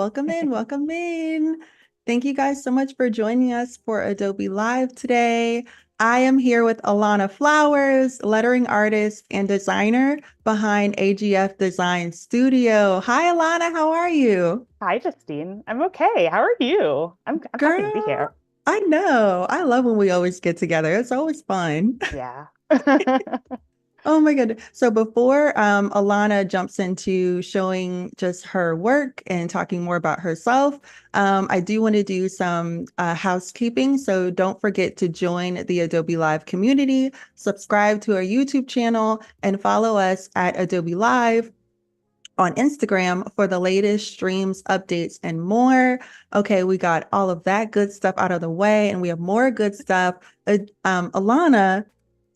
welcome in, welcome in. Thank you guys so much for joining us for Adobe Live today. I am here with Alanna Flowers, lettering artist and designer behind AGF Design Studio. Hi, Alanna, how are you? Hi, Justine. I'm okay. How are you? I'm happy to be Girl, here. I know. I love when we always get together. It's always fun. Yeah. Oh my goodness. So before Alana jumps into showing just her work and talking more about herself, I do want to do some housekeeping. So don't forget to join the Adobe Live community, subscribe to our YouTube channel, and follow us at Adobe Live on Instagram for the latest streams, updates, and more. Okay, we got all of that good stuff out of the way, and we have more good stuff. Alana,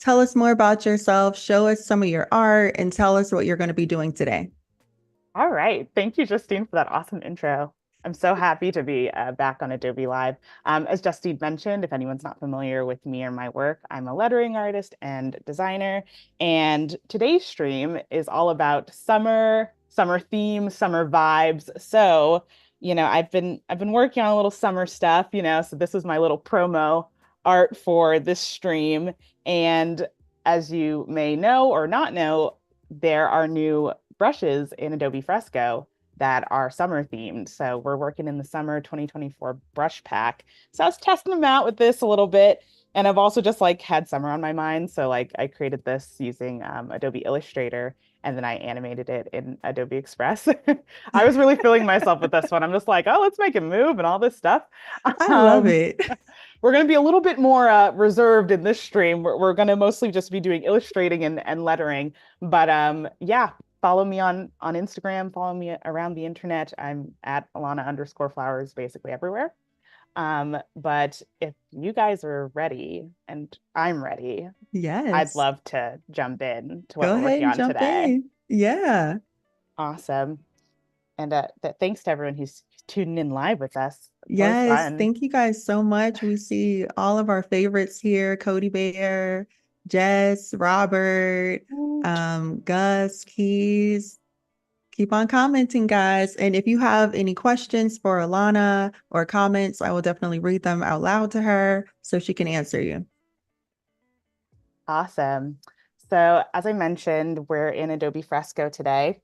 tell us more about yourself, show us some of your art, and tell us what you're going to be doing today. All right. Thank you, Justine, for that awesome intro. I'm so happy to be back on Adobe Live. As Justine mentioned, if anyone's not familiar with me or my work, I'm a lettering artist and designer. And today's stream is all about summer themes, summer vibes. So, I've been working on a little summer stuff, so this is my little promo art for this stream. And as you may know or not know, there are new brushes in Adobe Fresco that are summer themed. So we're working in the summer 2024 brush pack. So I was testing them out with this a little bit. And I've also just like had summer on my mind. So like I created this using Adobe Illustrator and then I animated it in Adobe Express. I was really feeling myself with this one. I'm just like, oh, let's make it move and all this stuff. I love Um, it. we're going to be a little bit more reserved in this stream. We're going to mostly just be doing illustrating and lettering. But yeah, follow me on Instagram, follow me around the internet. I'm at Alanna_Flowers basically everywhere. But if you guys are ready and I'm ready, I'd Yes. love to jump in to what Go we're ahead working and on jump today. in. Yeah. Awesome. And thanks to everyone who's tuning in live with us. It's always Yes, fun. thank you guys so much. We see all of our favorites here, Cody Bear, Jess, Robert, Gus, Keys. Keep on commenting, guys. And if you have any questions for Alana or comments, I will definitely read them out loud to her so she can answer you. Awesome. So as I mentioned, we're in Adobe Fresco today.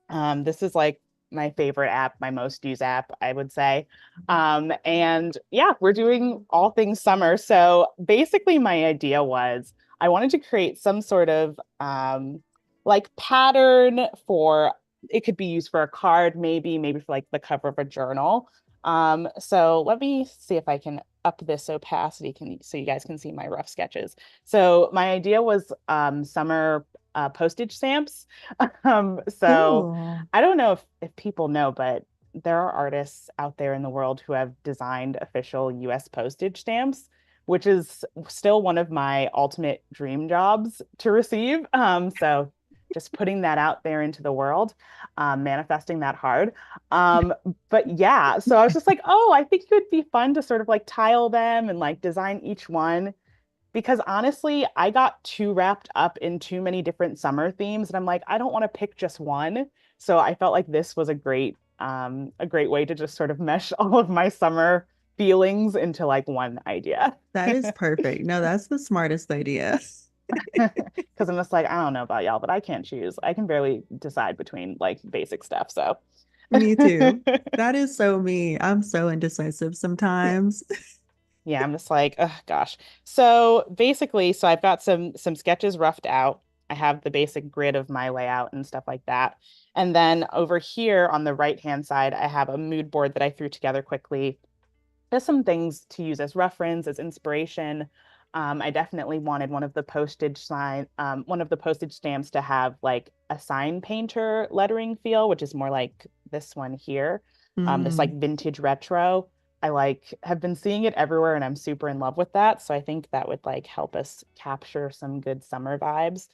This is like my favorite app, my most used app, I would say. And yeah, we're doing all things summer. So basically, my idea was I wanted to create some sort of like pattern for it could be used for a card, maybe for like the cover of a journal. So let me see if I can up this opacity so you guys can see my rough sketches. So my idea was summer postage stamps. So Cool. I don't know if people know, but there are artists out there in the world who have designed official US postage stamps, which is still one of my ultimate dream jobs to receive. So just putting that out there into the world, manifesting that hard. Um, but yeah, so I was just like, oh, I think it would be fun to sort of like tile them and like design each one because honestly, I got too wrapped up in too many different summer themes, and I'm like, I don't want to pick just one. So I felt like this was a great way to just sort of mesh all of my summer feelings into like one idea. That is perfect. No, that's the smartest idea. Because I'm just like, I don't know about y'all, but I can't choose. I can barely decide between like basic stuff. So Me too. That is so me. I'm so indecisive sometimes. yeah, I'm just like, oh gosh. So basically, so I've got some sketches roughed out. I have the basic grid of my layout and stuff like that. And then over here on the right hand side, I have a mood board that I threw together quickly. Just some things to use as reference, as inspiration. I definitely wanted one of the postage stamps to have like a sign painter lettering feel, which is more like this one here. This like Mm. vintage retro. I like have been seeing it everywhere and I'm super in love with that. So I think that would like help us capture some good summer vibes.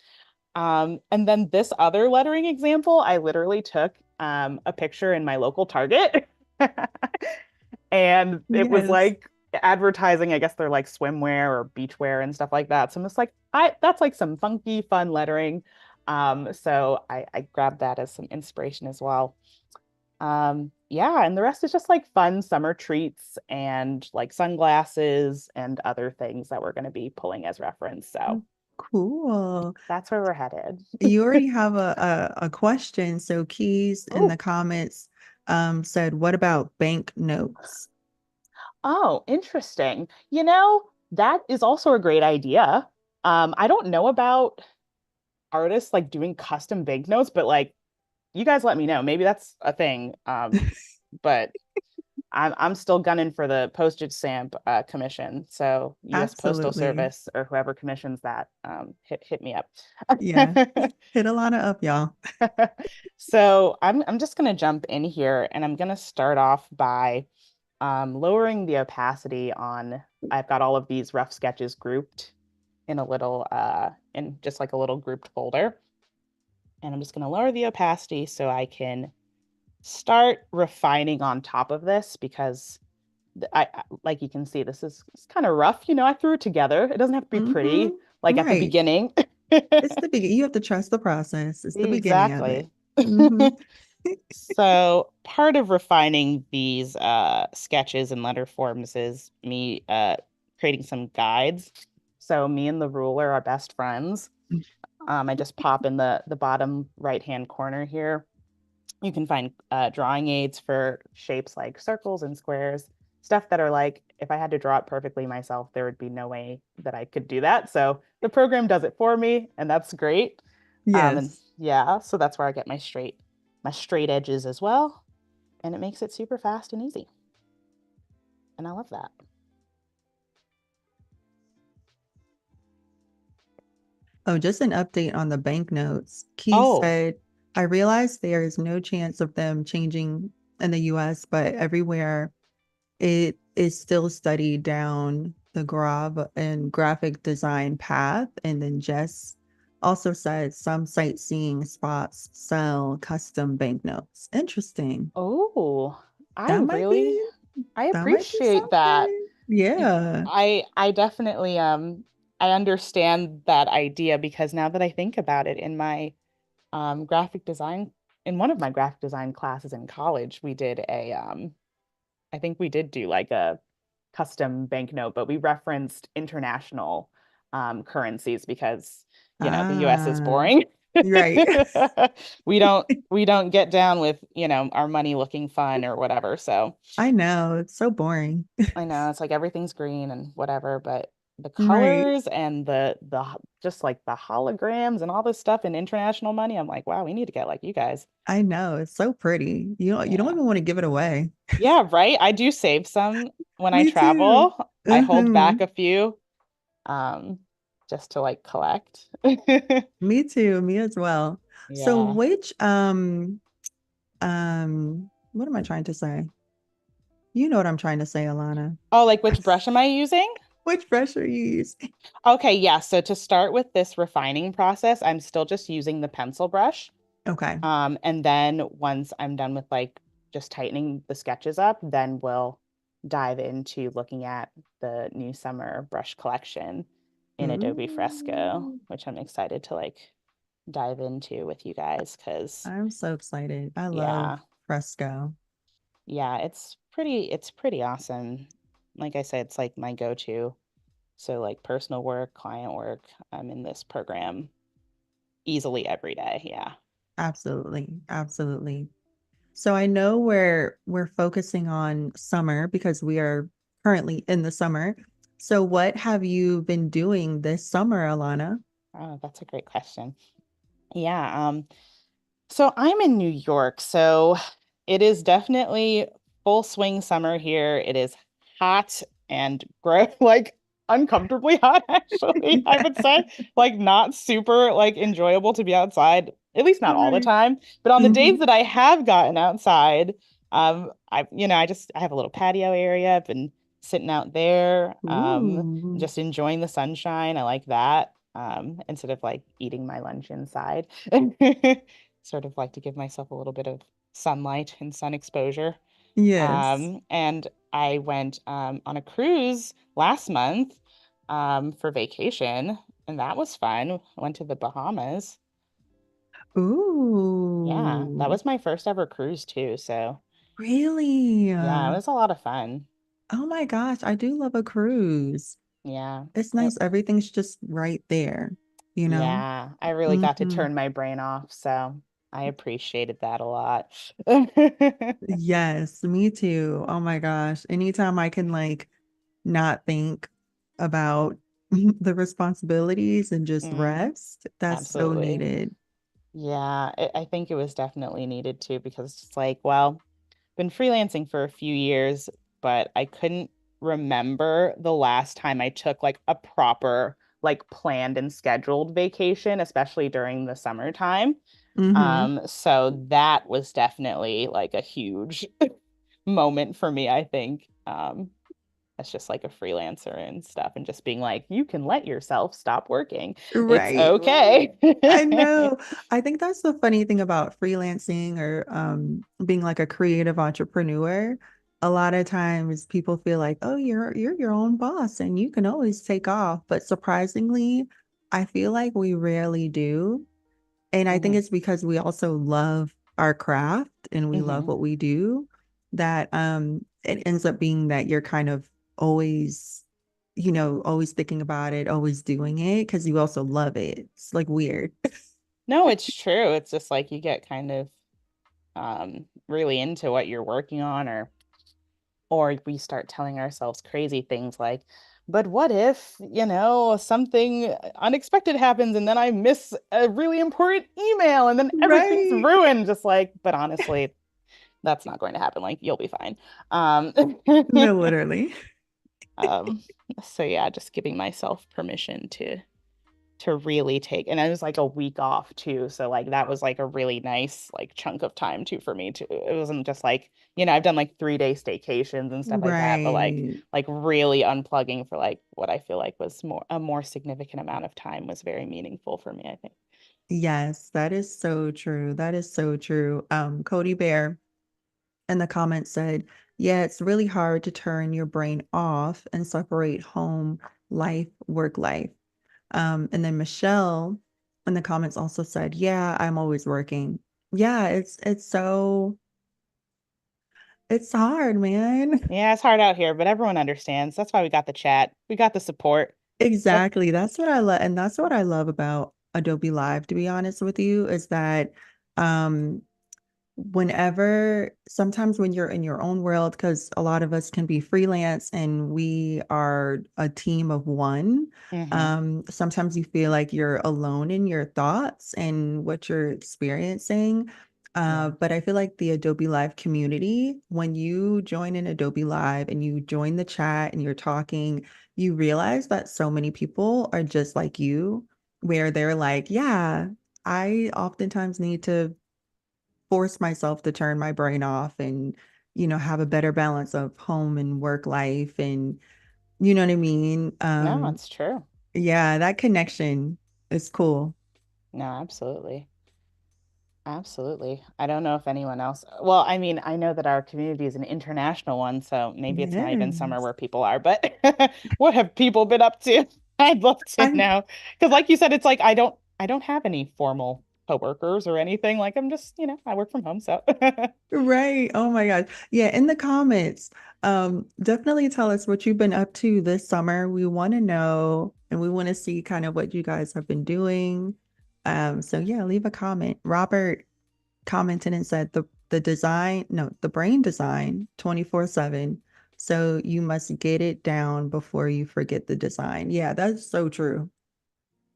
And then this other lettering example, I literally took a picture in my local Target. And it was Yes. like advertising, I guess they're like swimwear or beachwear and stuff like that. So I'm just like, I that's like some funky, fun lettering. So I grabbed that as some inspiration as well. Yeah, and the rest is just like fun summer treats and like sunglasses and other things that we're going to be pulling as reference. So Cool. that's where we're headed. You already have a question. So Keys in the Oh, comments said, what about bank notes? oh, interesting. That is also a great idea. I don't know about artists like doing custom banknotes, but like you guys let me know. Maybe that's a thing. But I'm still gunning for the postage stamp commission. So U.S. Postal Absolutely. Service or whoever commissions that, hit me up. Yeah. Hit Alana up, y'all. So I'm just gonna jump in here and I'm gonna start off by lowering the opacity on. I've got all of these rough sketches grouped in a little in just like a little grouped folder. And I'm just gonna lower the opacity so I can start refining on top of this because like you can see, this is it's kind of rough. I threw it together. It doesn't have to be Hmm. pretty, like at the Right. beginning. It's the beginning. You have to trust the process. It's the beginning of it. Exactly. Hmm. So part of refining these sketches and letter forms is me creating some guides. So me and the ruler are best friends. I just pop in the bottom right hand corner here. You can find drawing aids for shapes like circles and squares, stuff that are like, if I had to draw it perfectly myself, there would be no way that I could do that. So the program does it for me, and that's great. And Yes. yeah, so that's where I get my straight edges as well, and it makes it super fast and easy. And I love that. Oh, just an update on the banknotes. Keith Oh, said, I realize there is no chance of them changing in the US, but everywhere it is still studied down the graphic design path. And then Jess also said some sightseeing spots sell custom banknotes. Interesting. oh, I That might really, be I that might be appreciate that. something. Yeah. I definitely I understand that idea because now that I think about it, graphic design in one of my graphic design classes in college, we did a I think we did do like a custom banknote, but we referenced international currencies because the US is Ah, boring. right. We don't get down with, our money looking fun or whatever. So I know. It's so boring. I know it's like everything's green and whatever, but the Right. colors and just like the holograms and all this stuff in international money, I'm like, wow, we need to get like you guys. I know. It's so pretty. You don't Yeah. even want to give it away. Yeah, right. I do save some when I Me too. travel. I hold Hmm. back a few um just to like collect. Me too. Me as well. So Yeah. which what am I trying to say? You know what I'm trying to say, Alana. Oh, like which brush am I using? Which brush are you using? Okay, yeah. So to start with this refining process, I'm still just using the pencil brush. Okay. And then once I'm done with like just tightening the sketches up, then we'll dive into looking at the new summer brush collection in Adobe Fresco, Ooh, which I'm excited to like dive into with you guys because I'm so excited. I love yeah, Fresco. yeah, it's pretty awesome. Like I said, it's like my go-to. So like personal work, client work, I'm in this program easily every day. Yeah. Absolutely. Absolutely. So I know we're focusing on summer because we are currently in the summer. So what have you been doing this summer, Alana? Oh, that's a great question. Yeah. So I'm in New York, so it is definitely full swing summer here. It is hot and like uncomfortably hot, actually, I would say. Like not super like enjoyable to be outside, at least not all the Right. time. But on the days Hmm. that I have gotten outside, I have a little patio area. I've been sitting out there, Ooh. just enjoying the sunshine. I like that. Instead of like eating my lunch inside. Sort of like to give myself a little bit of sunlight and sun exposure. Yes. And I went on a cruise last month for vacation, and that was fun. I went to the Bahamas. Yeah, that Ooh, was my first ever cruise too. So really? yeah, it was a lot of fun. Oh my gosh, I do love a cruise. Yeah. It's It, nice. Everything's just right there, you know? yeah, I really got to Hmm. turn my brain off. So I appreciated that a lot. Yes, me too. Oh my gosh. Anytime I can like not think about the responsibilities and just Mm, rest, that's so absolutely. needed. Yeah, I think it was definitely needed too because it's like, well, been freelancing for a few years, but I couldn't remember the last time I took like a proper, like planned and scheduled vacation, especially during the summertime. Hmm. So that was definitely like a huge moment for me, I think. As just like a freelancer and stuff, and just being like, you can let yourself stop working. It's Right, right. okay. I know. I think that's the funny thing about freelancing or being like a creative entrepreneur. A lot of times people feel like, oh, you're your own boss and you can always take off. But surprisingly, I feel like we rarely do. And I think Hmm. it's because we also love our craft and we love Hmm. what we do that it ends up being that you're kind of always, always thinking about it, always doing it because you also love it. It's like weird. No, it's true. It's just like you get kind of really into what you're working on, or we start telling ourselves crazy things like, but what if, something unexpected happens and then I miss a really important email and then everything's Right. ruined, just like, but honestly, that's not going to happen. Like, you'll be fine. No, literally. um so yeah, just giving myself permission to really take, and it was like a week off too, so like that was like a really nice like chunk of time too for me too. It wasn't just like, I've done like 3-day staycations and stuff like that, but Right. like really unplugging for like what I feel like was a more significant amount of time was very meaningful for me, I think. Yes, that is so true. That is so true. Cody Bear in the comments said, yeah, it's really hard to turn your brain off and separate home life, work life. And then Michelle in the comments also said, yeah, I'm always working. Yeah, it's hard, man. Yeah, it's hard out here, but everyone understands. That's why we got the chat, we got the support. So Exactly. That's what I love. And that's what I love about Adobe Live, to be honest with you, is that um whenever sometimes when you're in your own world, because a lot of us can be freelance and we are a team of one, hmm. sometimes you feel like you're alone in your thoughts and what you're experiencing. Yeah. But I feel like the Adobe Live community, when you join in Adobe Live and you join the chat and you're talking, you realize that so many people are just like you, where they're like, yeah, I oftentimes need to force myself to turn my brain off and, have a better balance of home and work life and you know what I mean? No, it's true. Yeah, that connection is cool. No, absolutely. Absolutely. I don't know if anyone else. Well, I mean, I know that our community is an international one, so maybe it's not even somewhere Yes. where people are, but what have people been up to? I'd love to I know. Because like you said, it's like I don't have any formal coworkers or anything. Like I'm just, I work from home, so right. Oh my gosh. Yeah, in the comments, definitely tell us what you've been up to this summer. We want to know and we want to see kind of what you guys have been doing. So yeah, leave a comment. Robert commented and said the design, no, the brain design 24/7. So you must get it down before you forget the design. Yeah, that's so true.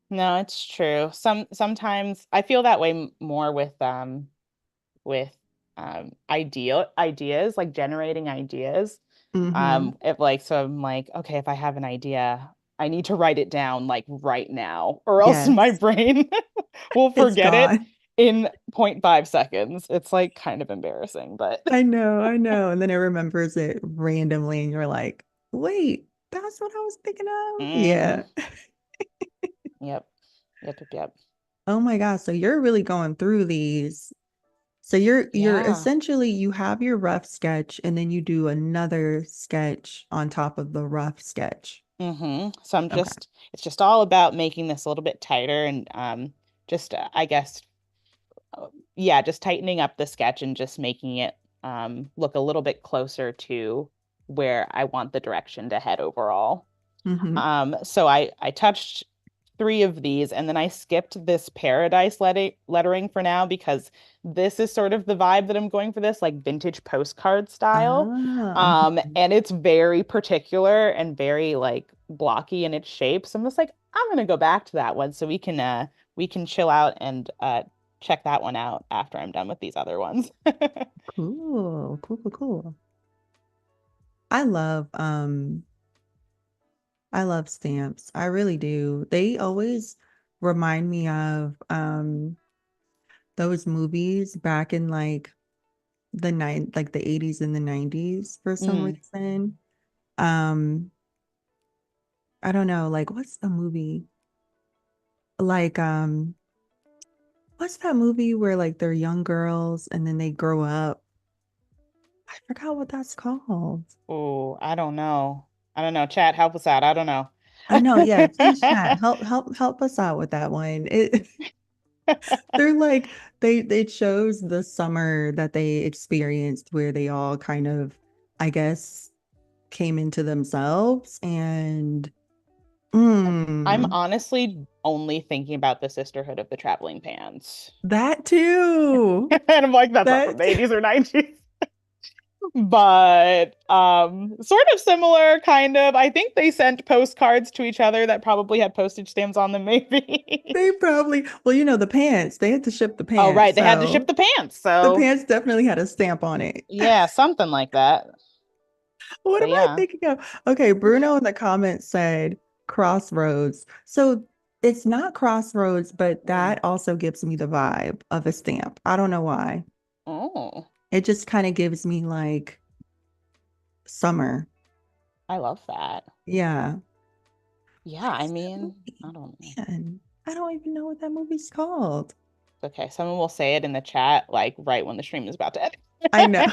no, it's true. Sometimes I feel that way more with ideas, like generating ideas. Hmm. If like, so I'm like, okay, if I have an idea, I need to write it down like right now, or else my Yes, brain will it's forget it gone. in zero point 0.5 seconds. It's like kind of embarrassing, but I know, I know. And then it remembers it randomly, and you're like, wait, that's what I was thinking of. hmm. Yeah. Yep. Yep, yep, yep. Oh my gosh. So you're really going through these. So you're Yeah. essentially you have your rough sketch and then you do another sketch on top of the rough sketch. So I'm Okay. just, it's just all about making this a little bit tighter and just, I guess, yeah, just tightening up the sketch and just making it look a little bit closer to where I want the direction to head overall. Hmm. So I touched three of these, and then I skipped this paradise lettering for now because this is sort of the vibe that I'm going for, this like vintage postcard style. Ah, mhm. And it's very particular and very like blocky in its shape. So I'm just like, I'm gonna go back to that one so we can chill out and check that one out after I'm done with these other ones. Cool, cool, cool, cool. I love um I love stamps. I really do. They always remind me of those movies back in like the 80s and the 90s for some Mm. reason. Um I don't know, like what's the movie? Like what's that movie where like they're young girls and then they grow up? I forgot what that's called. Oh, I don't know. I don't know. Chat, help us out. I don't know. I know, yeah, please chat. Help us out with that one. They're like they chose the summer that they experienced where they all kind of, I guess, came into themselves and I'm mm, honestly only thinking about the Sisterhood of the Traveling Pants. that too. And I'm like, that's not from That the 80s or 90s. But sort of similar, kind of. I think they sent postcards to each other that probably had postage stamps on them, maybe. they probably, well, you know, the pants, they had to ship the Oh, pants. right. They had to ship So the pants. the So, pants definitely had a stamp on it. yeah, something like that. What But am I yeah. thinking of? Okay, Bruno in the comments said Crossroads. So it's not Crossroads, but Mm. that also gives me the vibe of a stamp. I don't know why. Oh, It just kind of gives me like summer. I love that. Yeah. Yeah, What I is that mean, I movie? don't know. Man, I don't even know what that movie's called. Okay, someone will say it in the chat, like right when the stream is about to end. I know.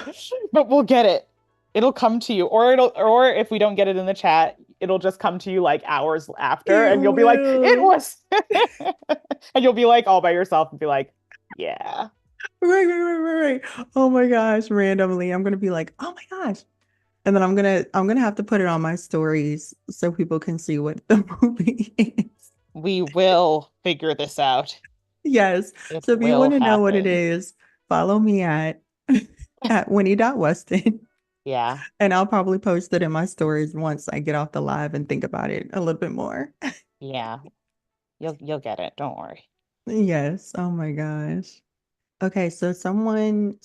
But we'll get it. It'll come to you, or if we don't get it in the chat, it'll just come to you like hours after, It and you'll be like, "It will. was," and you'll be like all by yourself and be like, "Yeah, Right. Oh my gosh, randomly. I'm gonna be like, oh my gosh. And then I'm gonna have to put it on my stories so people can see what the movie is. we will figure this out. Yes. It So if you will want to know what it happen." is, follow me at Winnie.Weston. Yeah, And I'll probably post it in my stories once I get off the live and think about it a little bit more. yeah, you'll get it. Don't worry. Yes. Oh my gosh. Okay, so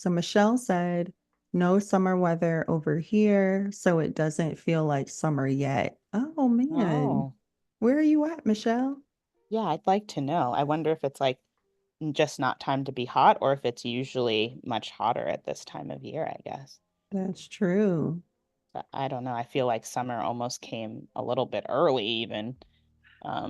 Michelle said, no summer weather over here, so it doesn't feel like summer yet. Oh man. Oh, Where are you at, Michelle? yeah, I'd like to know. I wonder if it's like just not time to be hot, or if it's usually much hotter at this time of year, I guess. That's true. But I don't know. I feel like summer almost came a little bit early, even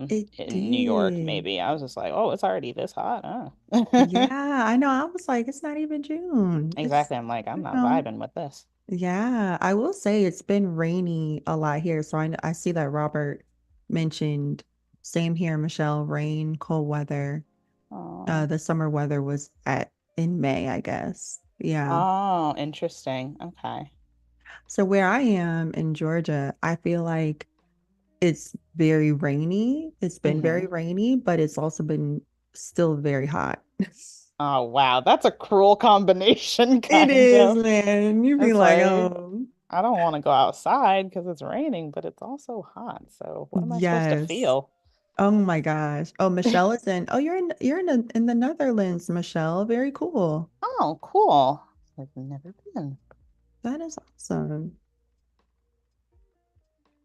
It in New York, did. maybe. I was just like, oh, it's already this hot. Oh. Yeah, I know. I was like, it's not even June. It's, Exactly. I'm like, I'm you not know, vibing with this. yeah, I will say it's been rainy a lot here. So I see that Robert mentioned same here, Michelle, rain, cold weather. Oh, The summer weather was at in May, I guess. Yeah. oh, interesting. Okay. So where I am in Georgia, I feel like it's very rainy. It's been very Hmm. rainy, but it's also been still very hot. Oh, wow. That's a cruel combination, It kind is, of. man. You'd be It's like, like, oh, I don't want to go outside because it's raining, but it's also hot. So what am I supposed to yes. feel? Oh my gosh. Oh, Michelle is in. Oh, you're in the Netherlands, Michelle. Very cool. Oh, cool. I've never been. That is awesome.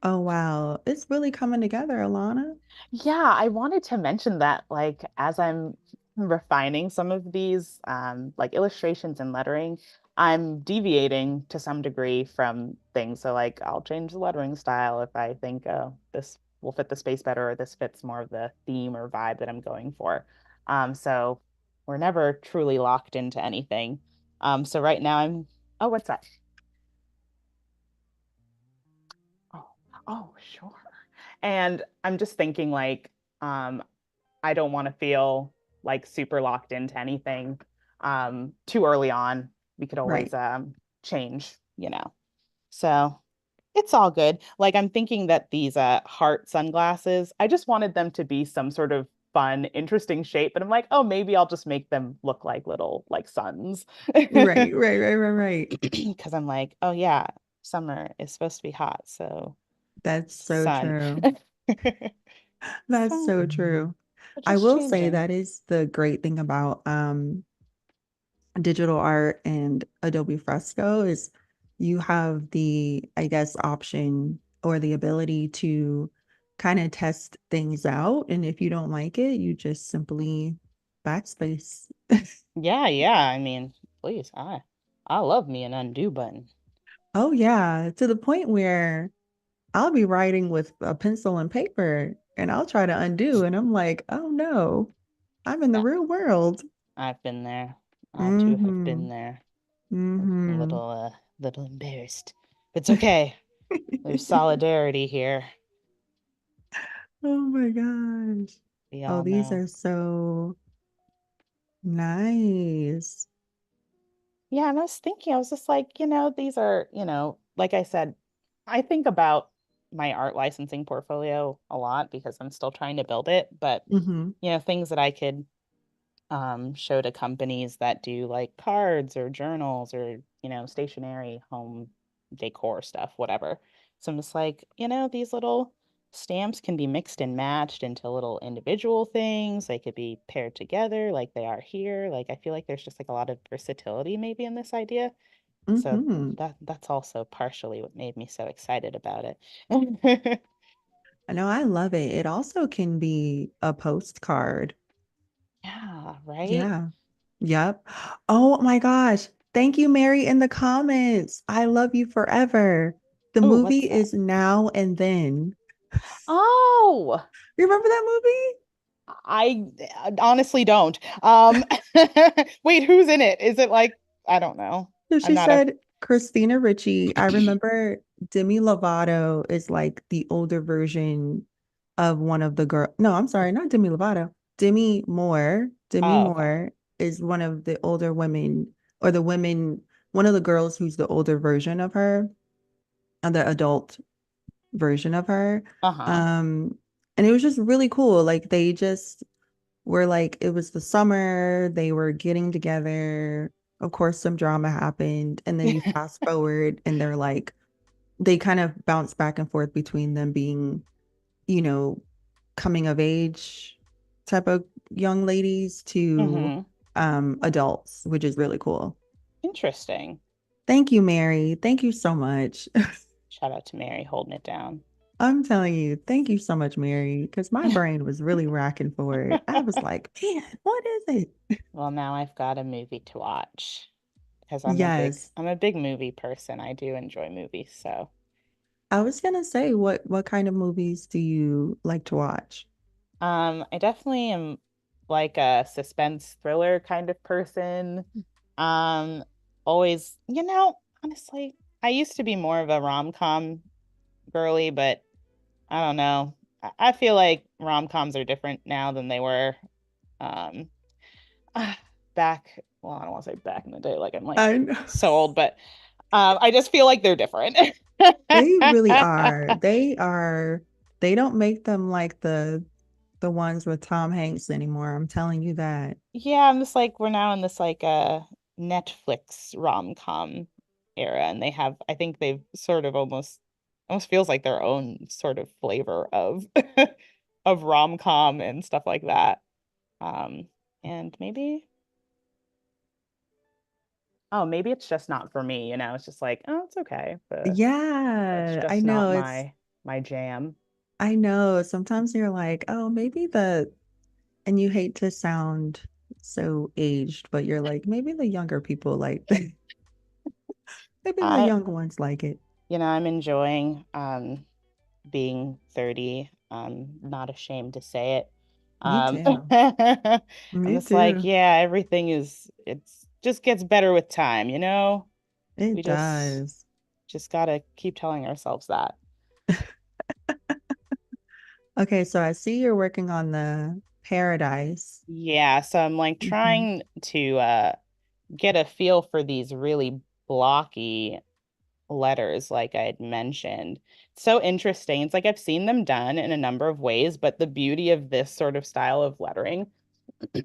Oh wow. It's really coming together, Alana. Yeah, I wanted to mention that, like, as I'm refining some of these, like illustrations and lettering, I'm deviating to some degree from things. So, like, I'll change the lettering style if I think, oh, this will fit the space better, or this fits more of the theme or vibe that I'm going for. So we're never truly locked into anything. So right now oh, what's that? Oh, oh, sure. And I'm just thinking, like, um, I don't want to feel like super locked into anything. too early on. We could always Right. change, you know. So it's all good. Like I'm thinking that these heart sunglasses, I just wanted them to be some sort of fun, interesting shape. But I'm like, oh, maybe I'll just make them look like little like suns. Right, right, right, right, right. Because I'm like, oh yeah, summer is supposed to be hot, so That's so sun. true. That's So so true. we're I just will say changing. that is the great thing about digital art and Adobe Fresco is you have the, I guess, option or the ability to kind of test things out. And if you don't like it, you just simply backspace. Yeah, yeah. I mean, please, I love me an undo button. Oh, yeah, to the point where I'll be writing with a pencil and paper and I'll try to undo. And I'm like, oh no, I'm in the Yeah, real world. I've been there. I too have Mm-hmm. been there. A Mm-hmm. little embarrassed. It's okay. There's solidarity here. Oh my gosh. We Oh, all these know. are so nice. Yeah, and I was thinking, I was just like, these are, like I said, I think about my art licensing portfolio a lot because I'm still trying to build it, but Mm-hmm. things that I could show to companies that do like cards or journals or, stationery, home decor stuff, whatever. So I'm just like, these little stamps can be mixed and matched into little individual things. They could be paired together like they are here. Like I feel like there's just like a lot of versatility maybe in this idea. So Mm-hmm. that's also partially what made me so excited about it. I know I love it. It also can be a postcard. Yeah, right? Yeah. Yep. Oh my gosh. Thank you, Mary, in the comments. I love you forever. The Oh, what's movie that? is Now and Then. Oh, You remember that movie? I honestly don't. Wait, who's in it? Is it like, I don't know. So I'm she not a, said Christina Ricci. I remember Demi Lovato is like the older version of one of the girl. No, I'm sorry, not Demi Lovato. Demi Moore. Demi oh, okay. Moore is one of the older women or the women, one of the girls who's the older version of her, the adult version of her. Uh-huh. Um, and it was just really cool. Like they just were like, it was the summer, they were getting together. Of course, some drama happened. And then you fast forward and they're like, they kind of bounce back and forth between them being, you know, coming of age type of young ladies to Mm-hmm. adults, which is really cool. Interesting. Thank you, Mary. Thank you so much. Shout out to Mary holding it down. I'm telling you, thank you so much, Mary, because my brain was really racking for it. I was like, man, what is it? Well, now I've got a movie to watch because Yes. I'm a big movie person. I do enjoy movies, so I was gonna say, what kind of movies do you like to watch? I definitely am like a suspense thriller kind of person. Um, always, honestly, I used to be more of a rom-com girly, but I don't know. I feel like rom-coms are different now than they were um back, well, I don't want to say back in the day, like I'm like I know. so old, but I just feel like they're different. They really are. They don't make them like the ones with Tom Hanks anymore. I'm telling you that. Yeah, I'm just like we're now in this like Netflix rom-com era and they have I think they've sort of almost feels like their own sort of flavor of of rom-com and stuff like that. Um and maybe oh, maybe it's just not for me, it's just like, oh, it's okay, but it's Yeah, I just not know. It's my jam. I know. Sometimes you're like, oh, maybe and you hate to sound so aged, but you're like, maybe the younger people like maybe the I young ones like it. I'm enjoying being 30. I'm not ashamed to say it. Me too. I'm Me just like, too. yeah, it's just gets better with time, you know? We It does. just gotta keep telling ourselves that. Okay, so I see you're working on the Paradise. Yeah, so I'm like Mhm. trying to get a feel for these really blocky letters, like I had mentioned. It's so interesting. It's like I've seen them done in a number of ways, but the beauty of this sort of style of lettering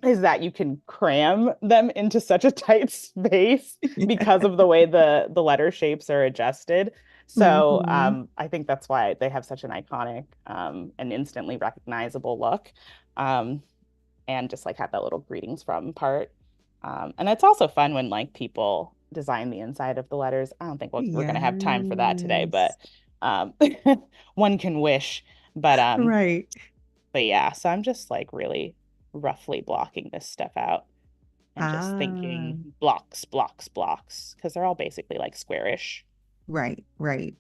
is that you can cram them into such a tight space because of the way the letter shapes are adjusted. So Hmm. I think that's why they have such an iconic and instantly recognizable look. Um, and just like have that little greetings from part. And it's also fun when like people design the inside of the letters. I don't think we're gonna have time for that today, Yes. but um, one can wish. But um, Right. but yeah, so I'm just like really roughly blocking this stuff out and just Ah, thinking blocks, blocks, blocks, because they're all basically like squarish. right, right.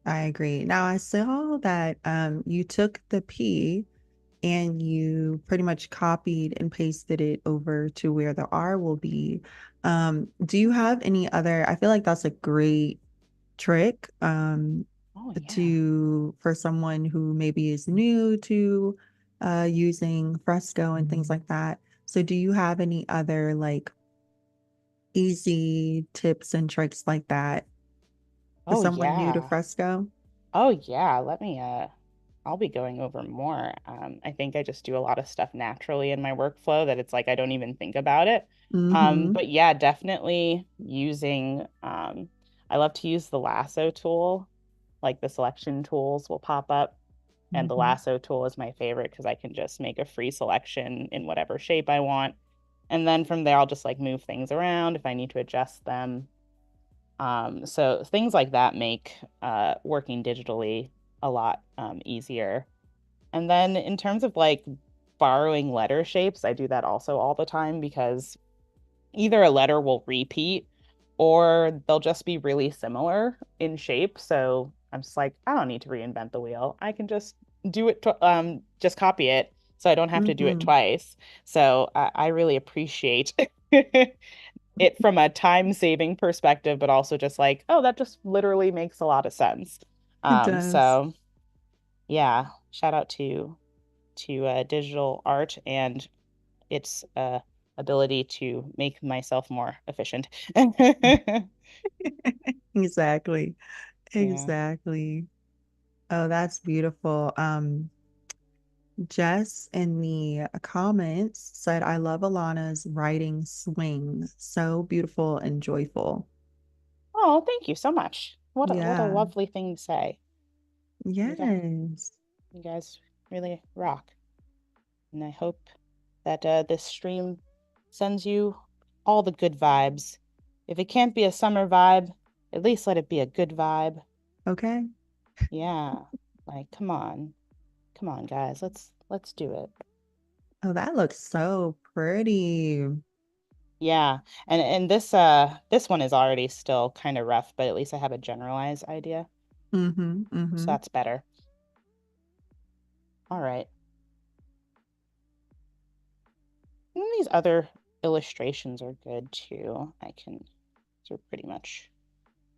I agree. Now I saw that you took the P and you pretty much copied and pasted it over to where the R will be. Do you have any other, I feel like that's a great trick Oh yeah. to for someone who maybe is new to using Fresco and things like that. So do you have any other like easy tips and tricks like that for Oh someone new to yeah. Fresco? Oh yeah. I'll be going over more. I think I just do a lot of stuff naturally in my workflow that it's like I don't even think about it. Mm-hmm. But yeah, definitely using, I love to use the lasso tool. Like the selection tools will pop up, and the Mm-hmm. lasso tool is my favorite because I can just make a free selection in whatever shape I want. And then from there, I'll just like move things around if I need to adjust them. So things like that make working digitally a lot easier. And then in terms of like borrowing letter shapes, I do that also all the time because either a letter will repeat or they'll just be really similar in shape. So I'm just like, I don't need to reinvent the wheel. I can just do it, just copy it so I don't have to do it Mm-hmm. twice. So I really appreciate it from a time saving perspective, but also just like, oh, that just literally makes a lot of sense. It does. So yeah, shout out to digital art and its ability to make myself more efficient. Exactly. Yeah. Exactly. Oh, that's beautiful. Jess in the comments said, I love Alana's writing swing. So beautiful and joyful. Oh, thank you so much. What a Yeah. lovely thing to say. You guys, Yes. you guys really rock. And I hope that this stream sends you all the good vibes. If it can't be a summer vibe, at least let it be a good vibe. Okay. Yeah. Like, come on. Come on, guys. Let's do it. Oh, that looks so pretty. Yeah. And this one is already still kind of rough, but at least I have a generalized idea. Mm-hmm. So Mm-hmm. that's better. All right. And these other illustrations are good too. These are pretty much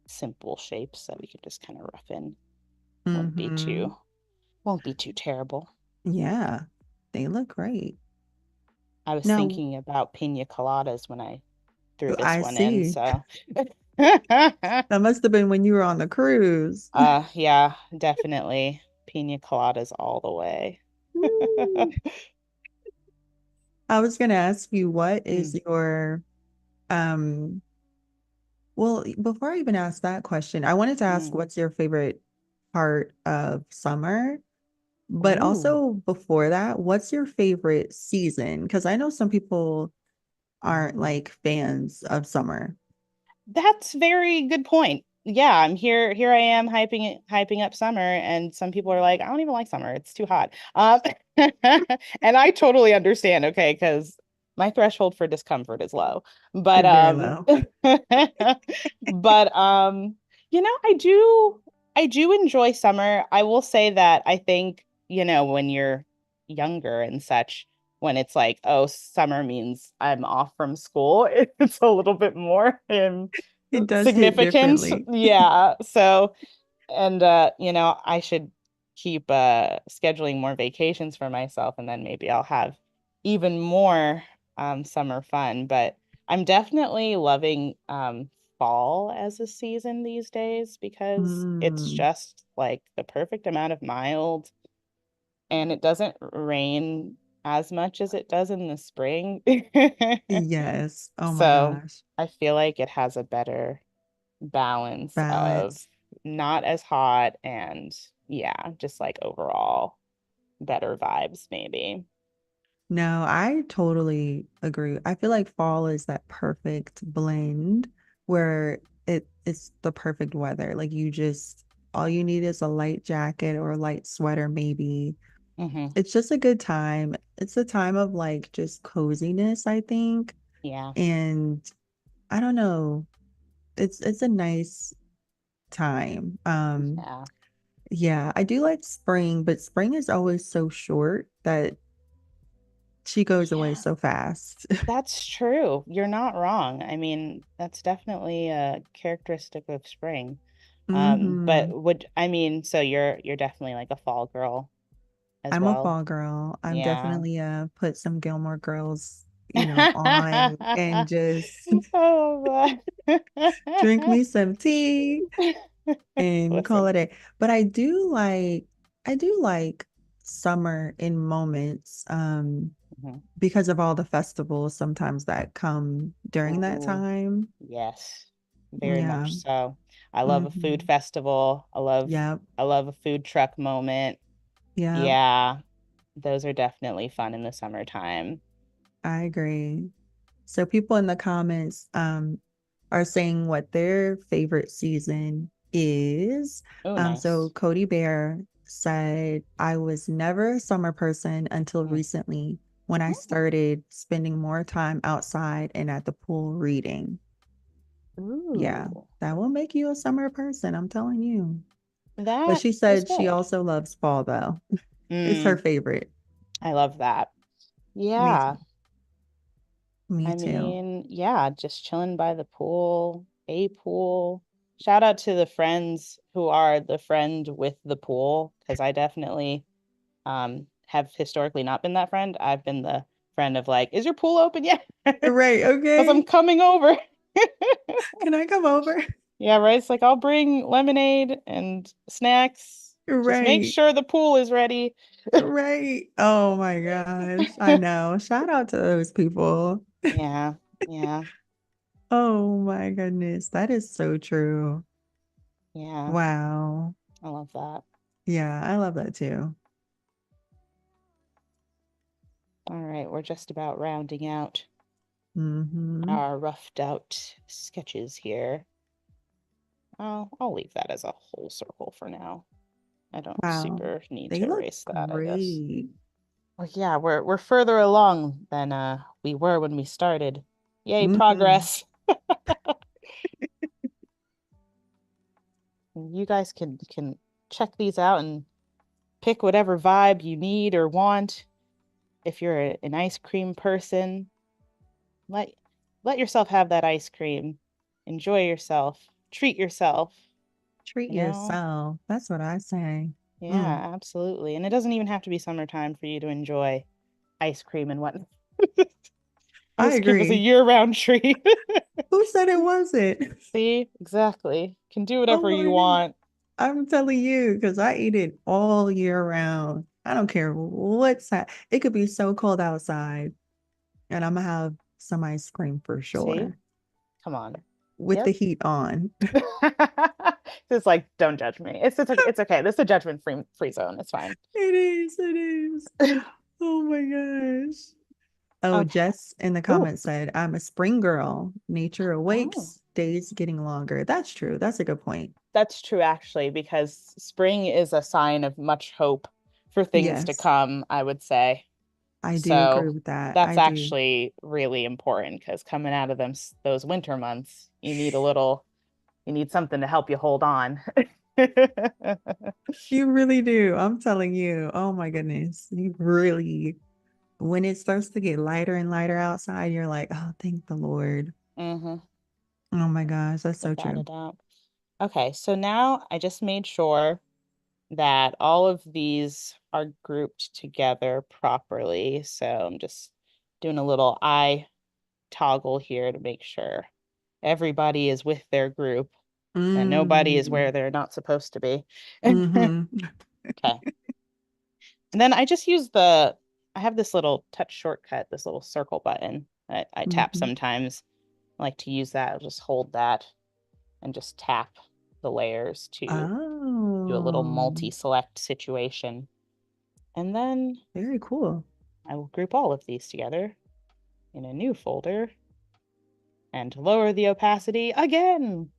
simple shapes that we could just kind of rough in. Won't be Mm-hmm. too, won't be too terrible. Yeah. They look great. I was Now, thinking about pina coladas when I threw this I one in, see. so That must have been when you were on the cruise. yeah, definitely pina coladas all the way. I was going to ask you, what is Mm, your, um, well, before I even ask that question, I wanted to ask mm. what's your favorite part of summer? But Ooh, also before that, what's your favorite season? Because I know some people aren't like fans of summer. that's very good point. Yeah, I'm here. Here I am hyping up summer, and some people are like, I don't even like summer. It's too hot. And I totally understand. Okay, because my threshold for discomfort is low. But They're very low. but I do enjoy summer. I will say that I think when you're younger and such, when it's like, oh, summer means I'm off from school, it's a little bit more It does hit significant. differently. Yeah. So, and I should keep scheduling more vacations for myself and then maybe I'll have even more summer fun. But I'm definitely loving fall as a season these days because it's Mm, just like the perfect amount of mild and it doesn't rain as much as it does in the spring. yes. Oh my So gosh. I feel like it has a better balance of Balance. not as hot and yeah, just like overall better vibes maybe. No, I totally agree. I feel like fall is that perfect blend where it's the perfect weather. Like you just all you need is a light jacket or a light sweater maybe. Hmm. It's just a good time. It's a time of like just coziness, I think. Yeah. And I don't know. It's a nice time. Yeah. Yeah, I do like spring, but spring is always so short that she goes away Yeah. so fast. That's true. You're not wrong. I mean, that's definitely a characteristic of spring. But Hmm. I mean, so you're definitely like a fall girl as I'm a well. fall girl. I'm Yeah. definitely put some Gilmore Girls, on and just Oh drink my. me some tea and call Listen. it a. But I do like summer in moments, Mhm. because of all the festivals sometimes that come during that Ooh, time. yes. Very Yeah. much so. I love a food Hmm. festival. Yep. I love a food truck moment. Yep. Yeah, those are definitely fun in the summertime. I agree. So people in the comments are saying what their favorite season is. Oh, So nice. Cody Bear said, I was never a summer person until Mm. recently when I Mm. started spending more time outside and at the pool reading. Yeah, Ooh, that will make you a summer person, I'm telling you. But that she is said she good. also loves fall though. It's her Mm, favorite. I love that. Me Yeah, too. Me I too. mean, yeah, just chilling by the pool, a pool. Shout out to the friends who are the friend with the pool, because I definitely have historically not been that friend. I've been the friend of like, is your pool open yet? Right, Because I'm okay. coming over. Can I come over? Yeah, right. It's like I'll bring lemonade and snacks. Just make Right. sure the pool is ready. Right. Oh my gosh. I know. Shout out to those people. Yeah, yeah, Oh my goodness. That is so true. yeah. Wow. I love that. Yeah, I love that too. All right, we're just about rounding out Hmm. our roughed out sketches here. I'll leave that as a whole circle for now. I don't Wow. super need They to look erase that, I guess. great. Well, yeah, we're further along than we were when we started. Yay, Hmm. progress. You guys can check these out and pick whatever vibe you need or want. If you're an ice cream person, let let yourself have that ice cream. Enjoy yourself. Treat yourself, Treat you know? yourself. That's what I say. Mm, Yeah, absolutely. And it doesn't even have to be summertime for you to enjoy ice cream and whatnot. I Ice cream is a agree. year-round treat. Who said it wasn't? See? Exactly. Can do whatever Oh you my God. want. I'm telling you, because I eat it all year round. I don't care it could be so cold outside, and I'm gonna have some ice cream for See? sure Come on. with the Yep. heat on. It's like, don't judge me. It's okay. This is a judgment free zone. It's fine. It is, it is. Oh my gosh. Oh, Okay. Jess in the Ooh. comments said, I'm a spring girl. Nature Oh. awakes, days getting longer. That's true. That's a good point. That's true, actually, because spring is a sign of much hope for things to Yes, come, I would say. I do agree So with that. that's I do. actually really important because coming out of those winter months, you need something to help you hold on. You really do. I'm telling you. Oh my goodness. You really, when it starts to get lighter and lighter outside, you're like, oh, thank the Lord. Hmm. Oh my gosh, that's so Without a true. doubt. Okay, so now I just made sure that all of these are grouped together properly. So I'm just doing a little eye toggle here to make sure everybody is with their group and nobody is Mm. where they're not supposed to be. Mm-hmm. Okay. And then I have this little touch shortcut, this little circle button that I tap Mm-hmm. sometimes. I like to use that. I'll just hold that and just tap the layers to do a little Oh, multi-select situation. And then very cool. I will group all of these together in a new folder and lower the opacity again.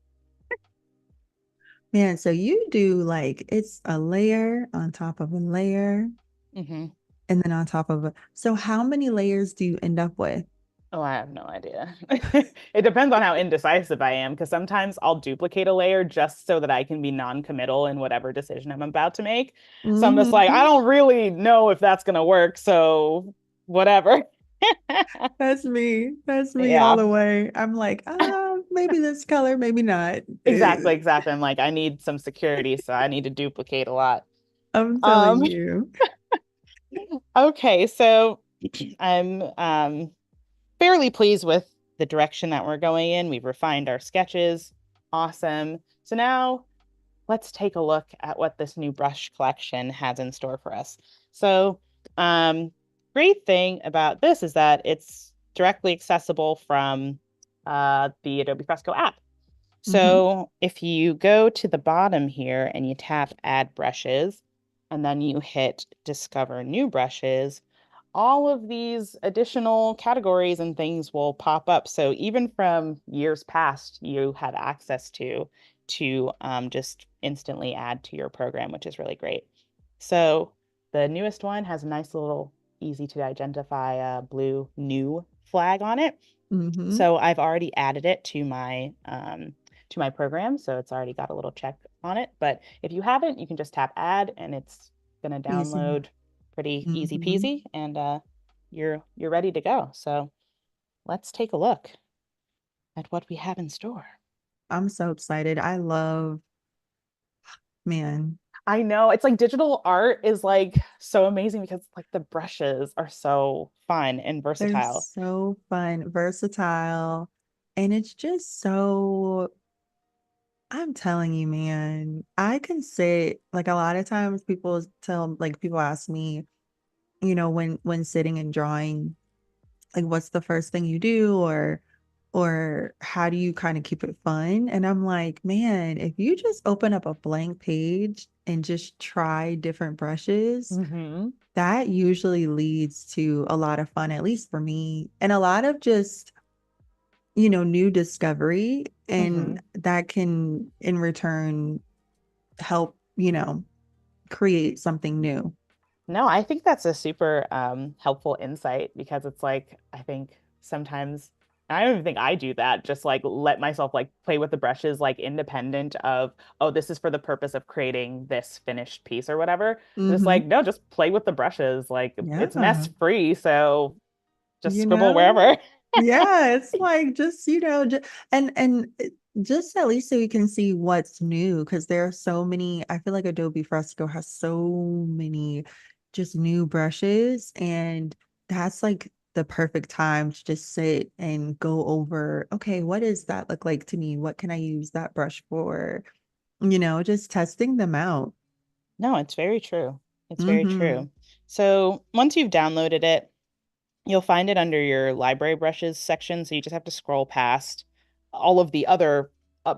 Man, so you do like it's a layer on top of a layer Hmm. and then on top of a. So how many layers do you end up with? Oh, I have no idea. It depends on how indecisive I am, because sometimes I'll duplicate a layer just so that I can be non-committal in whatever decision I'm about to make. So I'm just like, I Mm-hmm. don't really know if that's gonna work, so whatever. That's me. That's me all Yeah, the way. I'm like, maybe this color, maybe not. exactly, exactly. I'm like, I need some security, so I need to duplicate a lot. I'm Um, telling you. okay, so I'm fairly pleased with the direction that we're going in. We've refined our sketches. Awesome. So now let's take a look at what this new brush collection has in store for us. So, great thing about this is that it's directly accessible from the Adobe Fresco app. Hmm. So if you go to the bottom here and you tap Add Brushes, and then you hit Discover New Brushes, all of these additional categories and things will pop up. So even from years past, you have access to just instantly add to your program, which is really great. So the newest one has a nice little easy to identify blue new flag on it. Hmm. So I've already added it to my program, so it's already got a little check on it. But if you haven't, you can just tap add and it's gonna Easy. download pretty easy Hmm. peasy and you're ready to go. So let's take a look at what we have in store. I'm so excited. I love, man, I know it's like digital art is like so amazing because like the brushes are so fun and they're versatile. so fun, versatile, and it's just so, I'm telling you, man, I can say like a lot of times people ask me, when sitting and drawing, like what's the first thing you do or how do you kind of keep it fun? And I'm like, man, if you just open up a blank page and just try different brushes, Hmm. that usually leads to a lot of fun, at least for me, and a lot of just, new discovery. And Hmm. that can, in return, help, create something new. No, I think that's a super helpful insight because it's like I think sometimes I don't even think I do that. Just like let myself like play with the brushes like independent of, oh, this is for the purpose of creating this finished piece or whatever. Just Hmm. like no, just play with the brushes. Like it's Yeah. mess free, so just You scribble know? wherever. Yeah, it's like just, just at least so you can see what's new because there are so many. I feel like Adobe Fresco has so many just new brushes, and that's like the perfect time to just sit and go over, okay, what does that look like to me? What can I use that brush for? Just testing them out. No, it's very true. It's very Mm-hmm. true. So once you've downloaded it, you'll find it under your library brushes section. So you just have to scroll past all of the other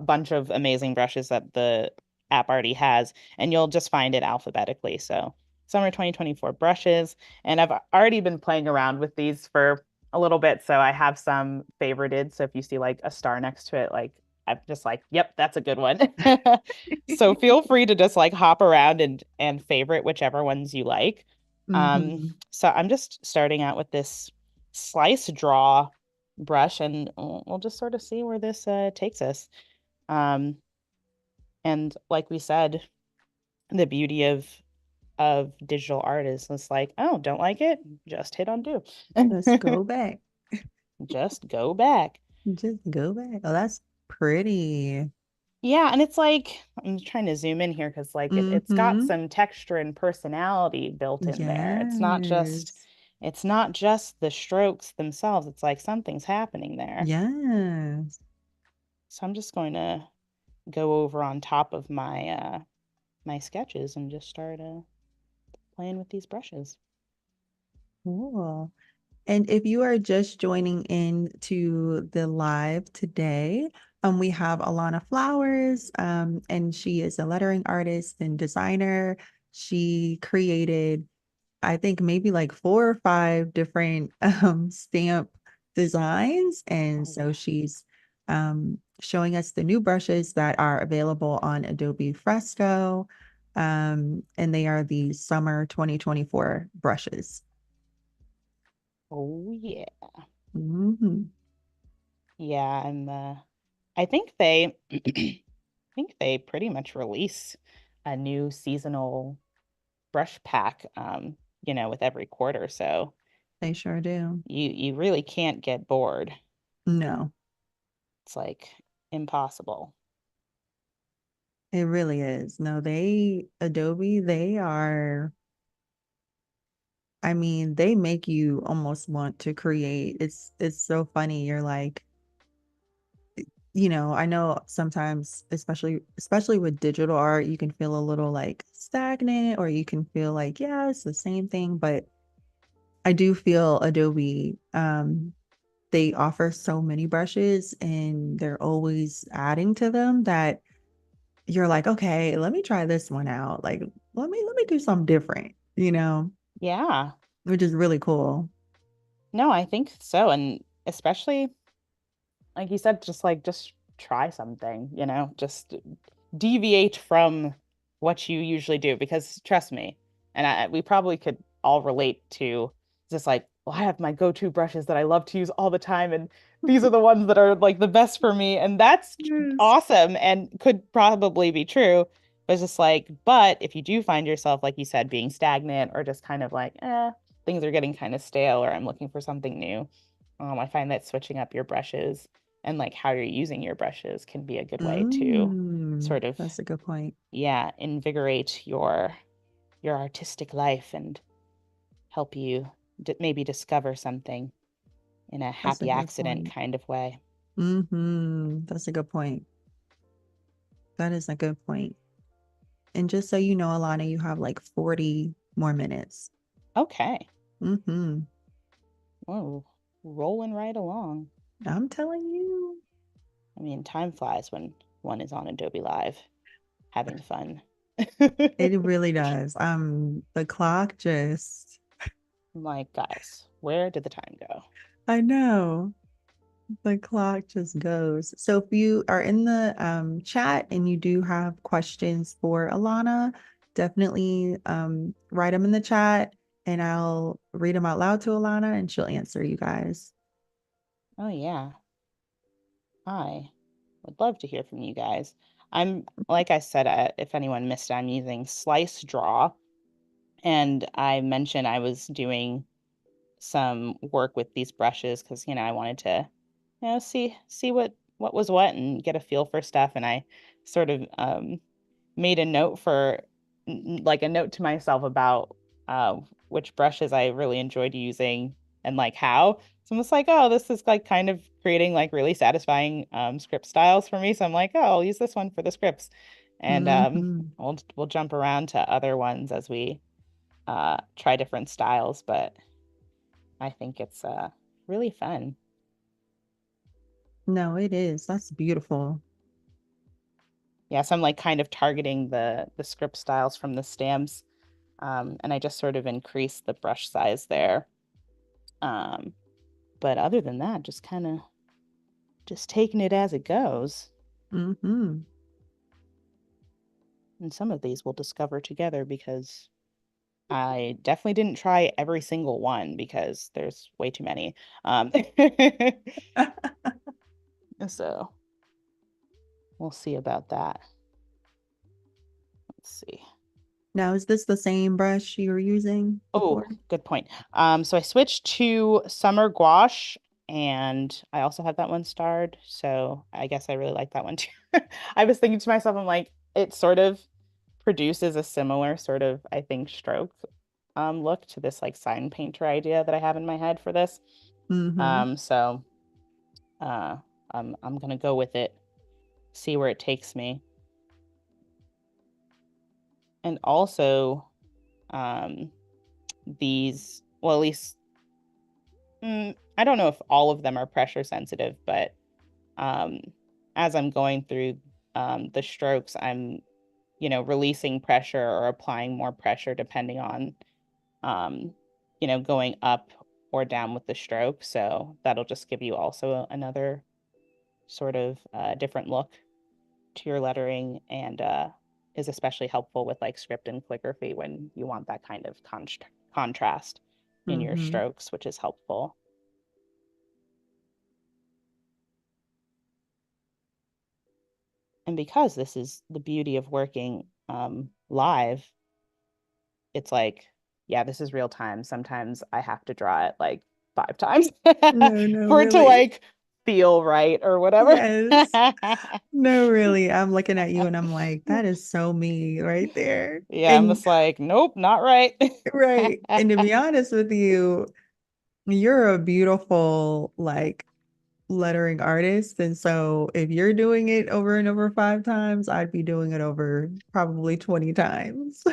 bunch of amazing brushes that the app already has, and you'll just find it alphabetically. So summer 2024 brushes. And I've already been playing around with these for a little bit. So I have some favorited. So if you see like a star next to it, like I'm just like, yep, that's a good one. So feel free to just like hop around and favorite whichever ones you like. Mm-hmm. So I'm just starting out with this slice draw brush, and we'll just sort of see where this takes us. Um, and like we said, the beauty of digital art is it's like, oh, don't like it? Just hit undo. Let's go back. Just go back. Just go back. Oh, that's pretty. Yeah, and it's like I'm trying to zoom in here because like it's got Mm-hmm. some texture and personality built in there. It's not just Yes. it's not just the strokes themselves. It's like something's happening there. Yes. So I'm just going to go over on top of my sketches and just start playing with these brushes. Cool. And if you are just joining in to the live today, we have Alanna Flowers, and she is a lettering artist and designer. She created, I think, maybe like 4 or 5 different stamp designs. And Oh so yeah. she's showing us the new brushes that are available on Adobe Fresco. And they are the summer 2024 brushes. Oh yeah. Mhm. Yeah, I think they I think they pretty much release a new seasonal brush pack with every quarter. So They sure do. you really can't get bored. No, It's like impossible. it really is. No, Adobe, I mean, they make you almost want to create. It's so funny. You're like, I know sometimes, especially with digital art, you can feel a little like stagnant, or you can feel like, yeah, it's the same thing. But I do feel Adobe, they offer so many brushes and they're always adding to them that you're like, okay, let me try this one out. Like, let me do something different, Yeah. which is really cool. No, I think so. And especially like you said, just try something, just deviate from what you usually do because trust me, and we probably could all relate to just like, well, I have my go-to brushes that I love to use all the time, and these are the ones that are like the best for me, and that's Yes. awesome and could probably be true. But it's just like, but if you do find yourself, like you said, being stagnant or just kind of like, things are getting kind of stale, or I'm looking for something new, I find that switching up your brushes and like how you're using your brushes can be a good way to sort of, That's a good point. yeah, invigorate your artistic life and help you maybe discover something in a That's a happy good accident point. kind of way. That's a good point. That is a good point. And just so you know, Alana, you have like 40 more minutes. Okay. Mm-hmm. Whoa, rolling right along. I'm telling you, I mean, time flies when one is on Adobe Live having fun. it really does. The clock just, I'm like, guys, where did the time go? I know. The clock just goes. So if you are in the chat and you do have questions for Alana, definitely write them in the chat and I'll read them out loud to Alana and she'll answer you guys. Oh, yeah. I would love to hear from you guys. Like I said, if anyone missed it, I'm using Slice Draw. And I mentioned I was doing some work with these brushes because, I wanted to, see what was what and get a feel for stuff. And I sort of made a note like a note to myself about which brushes I really enjoyed using and like how. So I'm just like, oh, this is like kind of creating like really satisfying script styles for me. So I'm like, oh, I'll use this one for the scripts, and Hmm. we'll jump around to other ones as we try different styles. But I think it's really fun. No, it is. That's beautiful. Yeah, so I'm like kind of targeting the script styles from the stamps, and I just sort of increase the brush size there. Um, but other than that, just kind of just taking it as it goes. Hmm. And some of these we'll discover together because I definitely didn't try every single one because there's way too many. Um, so we'll see about that. Let's see. Now, is this the same brush you were using before? Oh, good point. So I switched to summer gouache and I also have that one starred. So I guess I really like that one too. I was thinking to myself, I'm like, it sort of produces a similar sort of, I think, stroke. look to this like sign painter idea that I have in my head for this. Mm-hmm. So uh, I'm gonna go with it, see where it takes me, and also um, these, well, at least I don't know if all of them are pressure sensitive, but um, as I'm going through the strokes, I'm, releasing pressure or applying more pressure depending on, um, going up or down with the stroke. So that'll just give you also another sort of different look to your lettering and is especially helpful with like script and calligraphy when you want that kind of contrast in your Mm-hmm. strokes, which is helpful. And because this is the beauty of working live, it's like, yeah, this is real time. Sometimes I have to draw it like 5 times No, no, for it to really. like feel right or whatever. Yes. No, really. I'm looking at you and I'm like, that is so me right there. Yeah, I'm And just like, nope, not right. right. And to be honest with you, you're a beautiful like lettering artist. And so if you're doing it over and over 5 times, I'd be doing it over probably 20 times.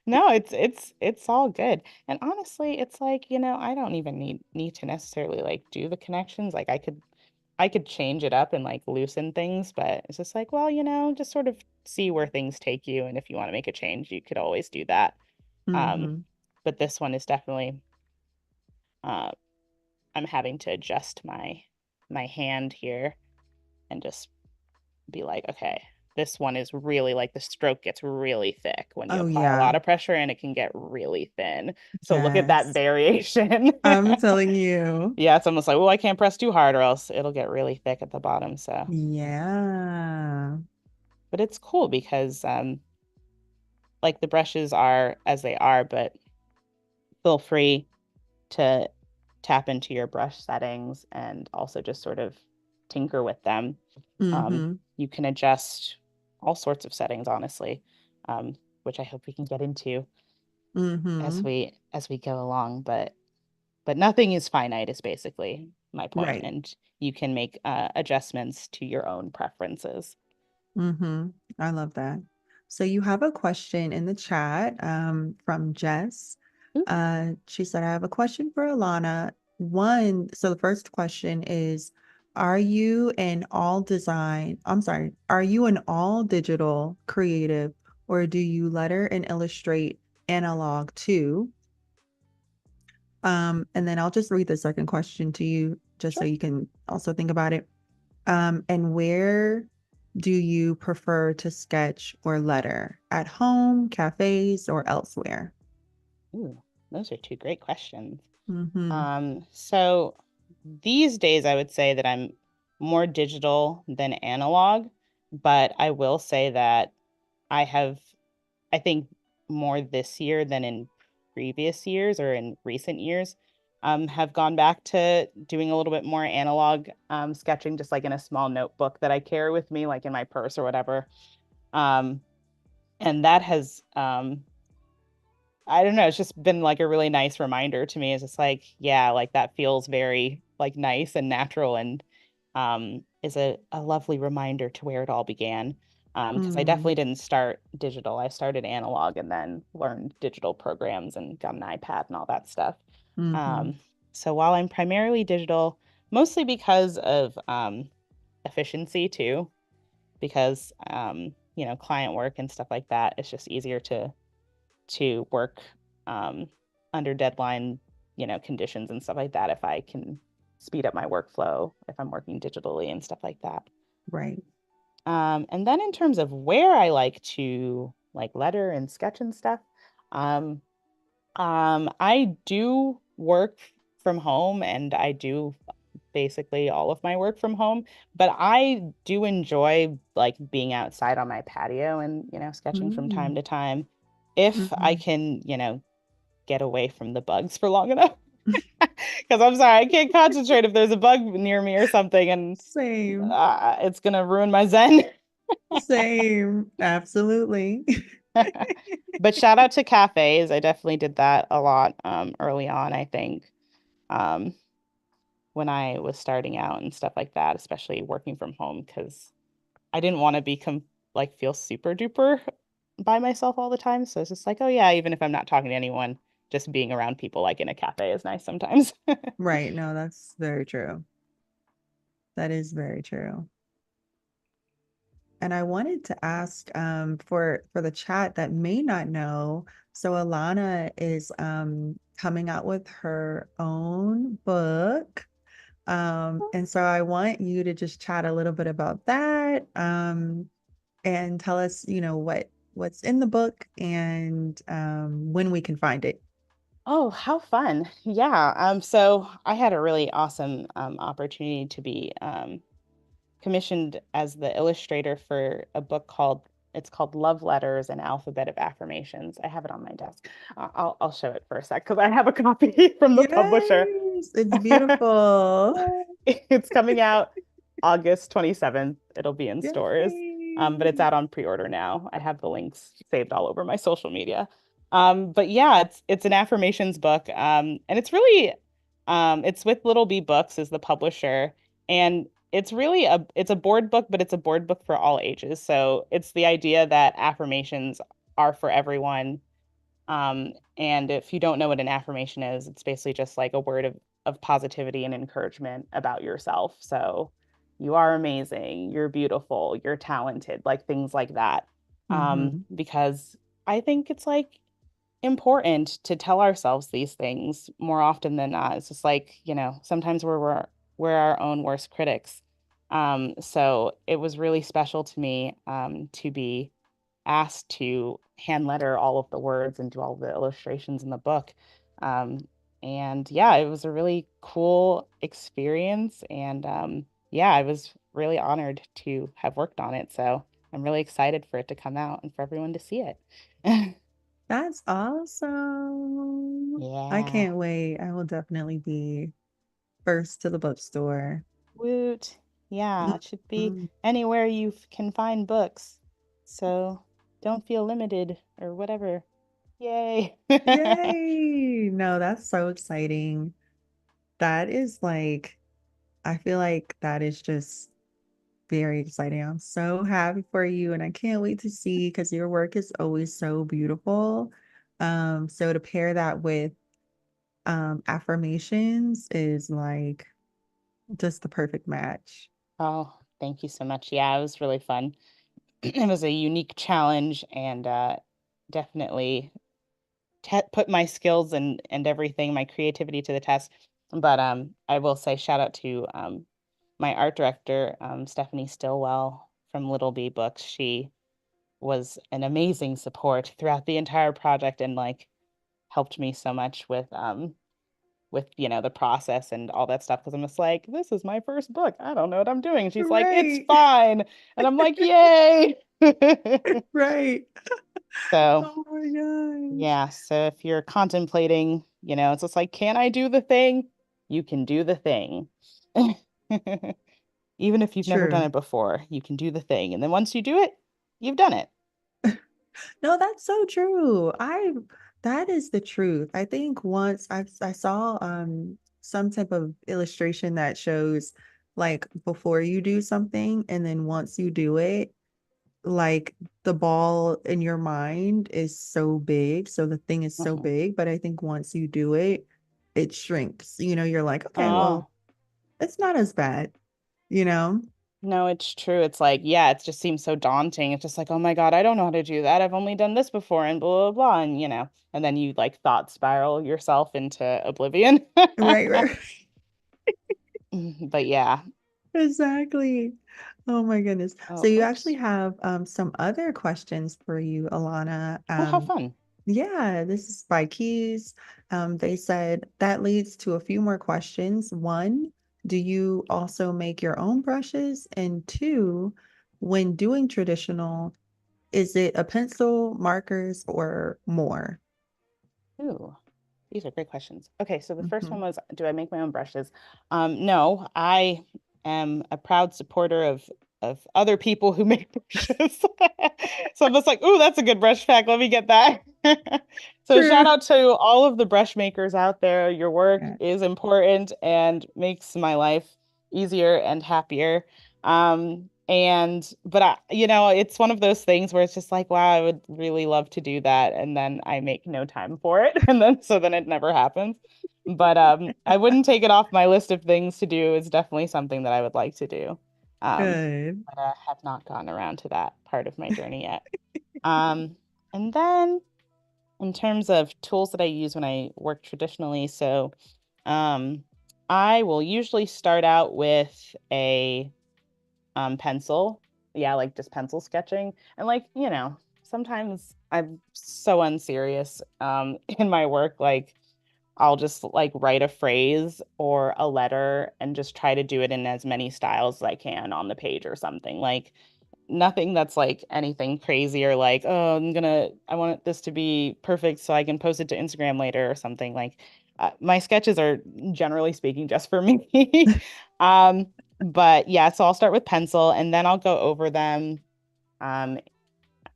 No, it's all good. And honestly, it's like, I don't even need to necessarily like do the connections. Like I could change it up and like loosen things, but it's just like, well, just sort of see where things take you. And if you want to make a change, you could always do that. Um, Hmm. but this one is definitely uh I'm having to adjust my hand here and just be like, okay, this one is really like the stroke gets really thick when you Oh, apply a yeah. lot of pressure and it can get really thin. So look at that Yes. variation. I'm telling you. Yeah, it's almost like, well, I can't press too hard or else it'll get really thick at the bottom. So, Yeah. but it's cool because like the brushes are as they are, but feel free to tap into your brush settings and also just sort of tinker with them. Hmm. You can adjust all sorts of settings, honestly, which I hope we can get into as Hmm. we go along. But nothing is finite is basically my point, Right. and you can make adjustments to your own preferences. Hmm. I love that. So you have a question in the chat from Jess. Ooh, She said, I have a question for Alana. So the first question is, are you an all digital creative, or do you letter and illustrate analog too? And then I'll just read the second question to you just so sure. you can also think about it. And where do you prefer to sketch or letter? At home, cafes, or elsewhere? Ooh, those are two great questions. Mm-hmm. So these days I would say that I'm more digital than analog, but I will say that I have, I think more this year than in previous years or in recent years, have gone back to doing a little bit more analog sketching, just like in a small notebook that I carry with me, like in my purse or whatever. Um, and that has I don't know, it's just been like a really nice reminder to me. It's just like, yeah, like that feels very like nice and natural and is a lovely reminder to where it all began. Because I Mm-hmm. definitely didn't start digital. I started analog and then learned digital programs and got an iPad and all that stuff. Mm-hmm. Um, so while I'm primarily digital, mostly because of efficiency too, because client work and stuff like that, it's just easier to work um, under deadline, conditions and stuff like that if I can speed up my workflow if I'm working digitally and stuff like that. Right. And then in terms of where I like to like letter and sketch and stuff, um, I do work from home and I do basically all of my work from home, but I do enjoy like being outside on my patio and, sketching from Mm-hmm. time to time if I Mm-hmm. can, get away from the bugs for long enough. Because I'm sorry, I can't concentrate if there's a bug near me or something, and Same. it's gonna ruin my zen. Same. Absolutely. But shout out to cafes. I definitely did that a lot early on, I think, um, when I was starting out and stuff like that, especially working from home, because I didn't want to become like feel super duper by myself all the time. So it's just like, oh yeah, even if I'm not talking to anyone, just being around people like in a cafe is nice sometimes. Right. No, that's very true. That is very true. And I wanted to ask for the chat that may not know. So Alanna is coming out with her own book. And so I want you to just chat a little bit about that, and tell us, what's in the book and when we can find it. Oh, how fun. Yeah. So I had a really awesome opportunity to be commissioned as the illustrator for a book called Love Letters: An Alphabet of Affirmations. I have it on my desk. I'll show it for a sec because I have a copy from the publisher. Yes, it's beautiful. It's coming out August 27th. It'll be in stores. But it's Yay. out on pre-order now. I have the links saved all over my social media. But yeah, it's an affirmations book. And it's with Little Bee Books as the publisher. And it's a board book, but it's a board book for all ages. So it's the idea that affirmations are for everyone. And if you don't know what an affirmation is, it's basically just like a word of positivity and encouragement about yourself. So you are amazing, you're beautiful, you're talented, like things like that. Hmm. Because I think it's like important to tell ourselves these things more often than not. It's just like, sometimes we're our own worst critics. So it was really special to me to be asked to hand letter all of the words and do all the illustrations in the book. Um, and yeah, it was a really cool experience. And yeah, I was really honored to have worked on it. So I'm really excited for it to come out and for everyone to see it. That's awesome. I Yeah. can't wait. I will definitely be first to the bookstore. Woot. Yeah, it should be Mhm. anywhere you can find books. So don't feel limited or whatever. Yay. Yay! No, that's so exciting. That is like, I feel like that is just very exciting. I'm so happy for you, and I can't wait to see because your work is always so beautiful. So to pair that with affirmations is like just the perfect match. Oh, thank you so much. Yeah, it was really fun. It was a unique challenge and definitely te put my skills and everything, my creativity to the test. But I will say shout out to my art director, Stephanie Stillwell from Little Bee Books. She was an amazing support throughout the entire project and like helped me so much with the process and all that stuff because I'm just like, this is my first book. I don't know what I'm doing. And she's like, it's Right. fine. And I'm like, yay. Right. So Oh my gosh. yeah, so if you're contemplating, it's just like, can I do the thing? You can do the thing. Even if you've never done True. it before, you can do the thing. And then once you do it, you've done it. No, that's so true. That is the truth. I think once I saw some type of illustration that shows like before you do something and then once you do it, like the ball in your mind is so big. So the thing is so Mhm. big, but I think once you do it, it shrinks. You're like, okay, well, Oh, it's not as bad, you know? no, it's true. It's like, yeah, it just seems so daunting. It's just like, oh my God, I don't know how to do that. I've only done this before and blah, blah, blah. And then you like thought spiral yourself into oblivion. Right, right. But yeah. Exactly. Oh my goodness. So Oh, you actually oops. have some other questions for you, Alana. Oh, how fun. Yeah, this is by Keys. They said that leads to a few more questions. One, do you also make your own brushes? And two, when doing traditional, is it a pencil, markers, or more? Ooh, these are great questions. Okay, so the first Mhm. one was, do I make my own brushes? No, I am a proud supporter of other people who make brushes. So I'm just like, ooh, that's a good brush pack. Let me get that. So shout True. out to all of the brush makers out there. Your work Yeah. is important and makes my life easier and happier. But it's one of those things where it's just like, wow, I would really love to do that. And then I make no time for it. And then it never happens. But I wouldn't take it off my list of things to do. It's definitely something that I would like to do. Um, Good. but I have not gotten around to that part of my journey yet. Um, and then in terms of tools that I use when I work traditionally, so um, I will usually start out with a pencil. Yeah, like just pencil sketching. And sometimes I'm so unserious in my work. Like I'll just like write a phrase or a letter and just try to do it in as many styles as I can on the page or something. Like nothing that's like anything crazy or like, oh, I want this to be perfect so I can post it to Instagram later or something. Like my sketches are generally speaking just for me. um, but yeah, so I'll start with pencil and then I'll go over them um,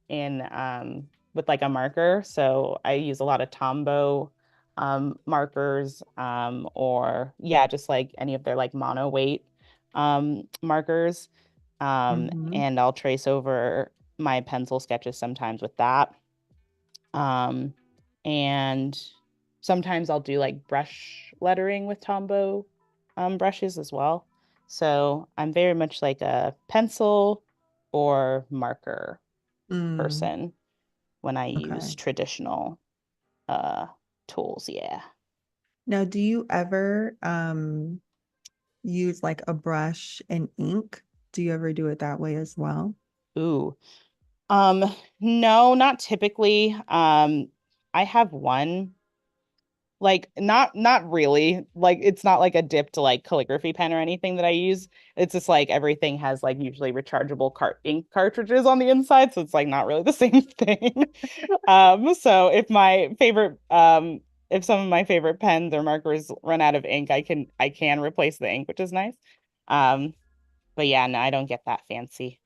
in with like a marker. So I use a lot of Tombow markers or yeah, just like any of their like mono weight markers. Hmm. And I'll trace over my pencil sketches sometimes with that. Um, and sometimes I'll do like brush lettering with Tombow brushes as well. So I'm very much like a pencil or marker Mm, person when I use okay. traditional uh tools. Yeah. Now, do you ever use like a brush and ink? Do you ever do it that way as well? Ooh. Um, no, not typically. I have one like not really. Like it's not like a dipped like calligraphy pen or anything that I use. It's just like everything has like usually rechargeable cart ink cartridges on the inside, so it's like not really the same thing. So if some of my favorite pens or markers run out of ink, I can replace the ink, which is nice. Um, but yeah, no, I don't get that fancy.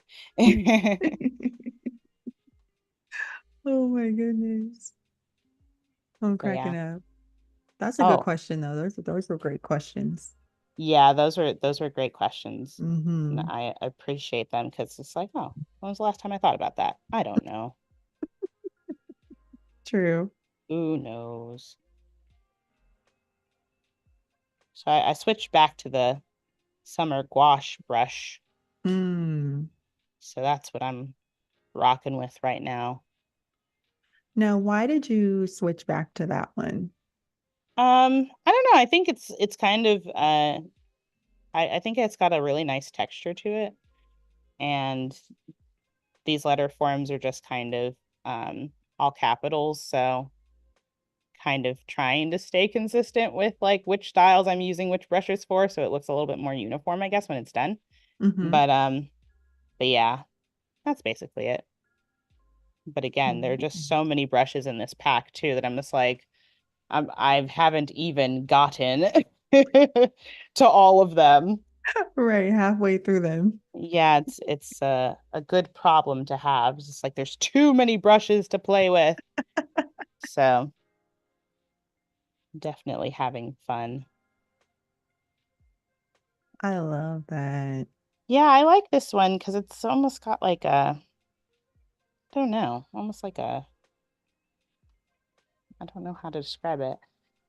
Oh my goodness. I'm So yeah. cracking up. That's a good Oh, question though. Those were great questions. yeah, those were great questions. And Hmm. I appreciate them because it's like, oh, when was the last time I thought about that? I don't know. True. Who knows? So I switched back to the summer gouache brush. Mm. So that's what I'm rocking with right now. Now, why did you switch back to that one? I don't know. I think it's kind of I think it's got a really nice texture to it. And these letter forms are just kind of all capitals. So kind of trying to stay consistent with like which styles I'm using which brushes for, so it looks a little bit more uniform, I guess, when it's done. Hmm. But but yeah, that's basically it. But again, there are just so many brushes in this pack too that I'm just like I haven't even gotten to all of them. Right, halfway through them. Yeah, it's a good problem to have. It's just like there's too many brushes to play with. So definitely having fun. I love that. Yeah, I like this one because it's almost got like a, I don't know, almost like a, I don't know how to describe it.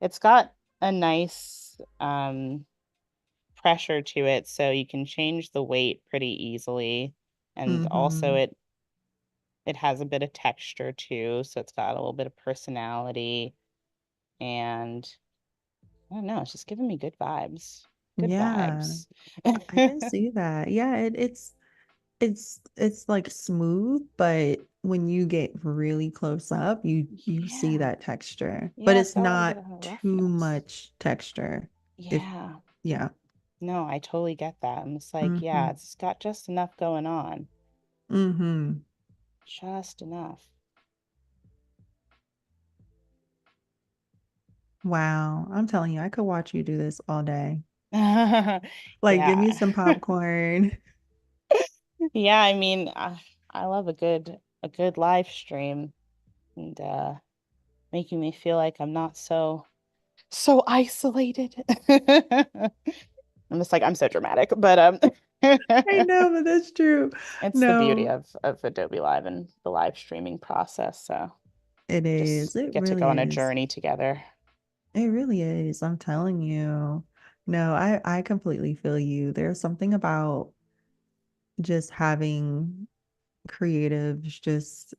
It's got a nice pressure to it, so you can change the weight pretty easily. And also Hmm. it has a bit of texture too, so it's got a little bit of personality. And I don't know, it's just giving me good vibes. Good Yeah, vibes. I can see that. Yeah, it's like smooth, but when you get really close up, you see Yeah. that texture. But Yeah, it's it's got a little not bit of a too roughness. much texture. If Yeah. yeah. No, I totally get that. I'm just like, yeah, Hmm. it's got just enough going on. Hmm. Just enough. Wow. I'm telling you, I could watch you do this all day. Like, give me Yeah. some popcorn. Yeah, I mean, I love a good a good live stream and making me feel like I'm not so isolated. I'm just like I'm so dramatic, but I know, but that's true. it's the beauty No, of Adobe Live and the live streaming process. So it just is. It get to really go on a is. journey together. It really is. I'm telling you. No, I completely feel you. There's something about just having creatives just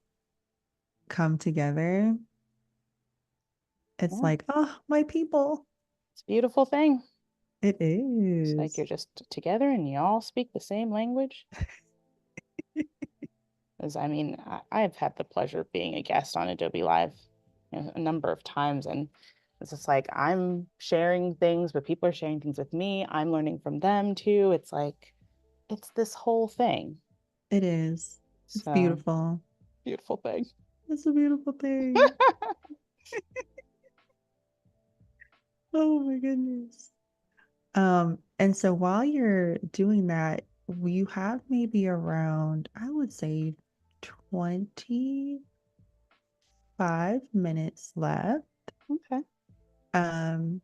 come together. It's Yeah, like, oh, my people. it's a beautiful thing. It It's like is. you're just together and you all speak the same language. As I mean, I have had the pleasure of being a guest on Adobe Live, a number of times, and it's just like I'm sharing things, but people are sharing things with me. I'm learning from them too. It's like it's this whole thing. It is. It's So beautiful. beautiful thing. It's a beautiful thing. Oh my goodness. And so while you're doing that, you have maybe around, I would say 25 minutes left. Okay. Um,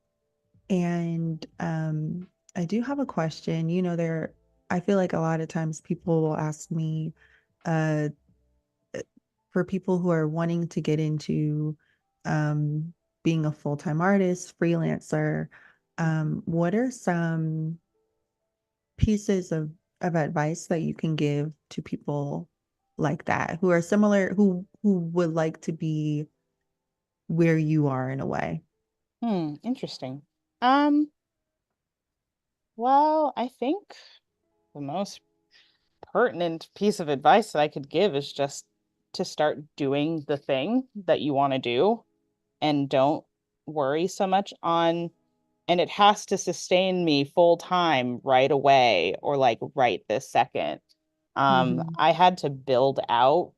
and I do have a question. I feel like a lot of times people will ask me, uh, for people who are wanting to get into um, being a full-time artist, freelancer, what are some pieces of advice that you can give to people like that who are similar, who would like to be where you are in a way? Interesting. Um, well, I think the most pertinent piece of advice that I could give is just to start doing the thing that you want to do and don't worry so much on, and it has to sustain me full time right away or like right this second. Hmm. I had to build out,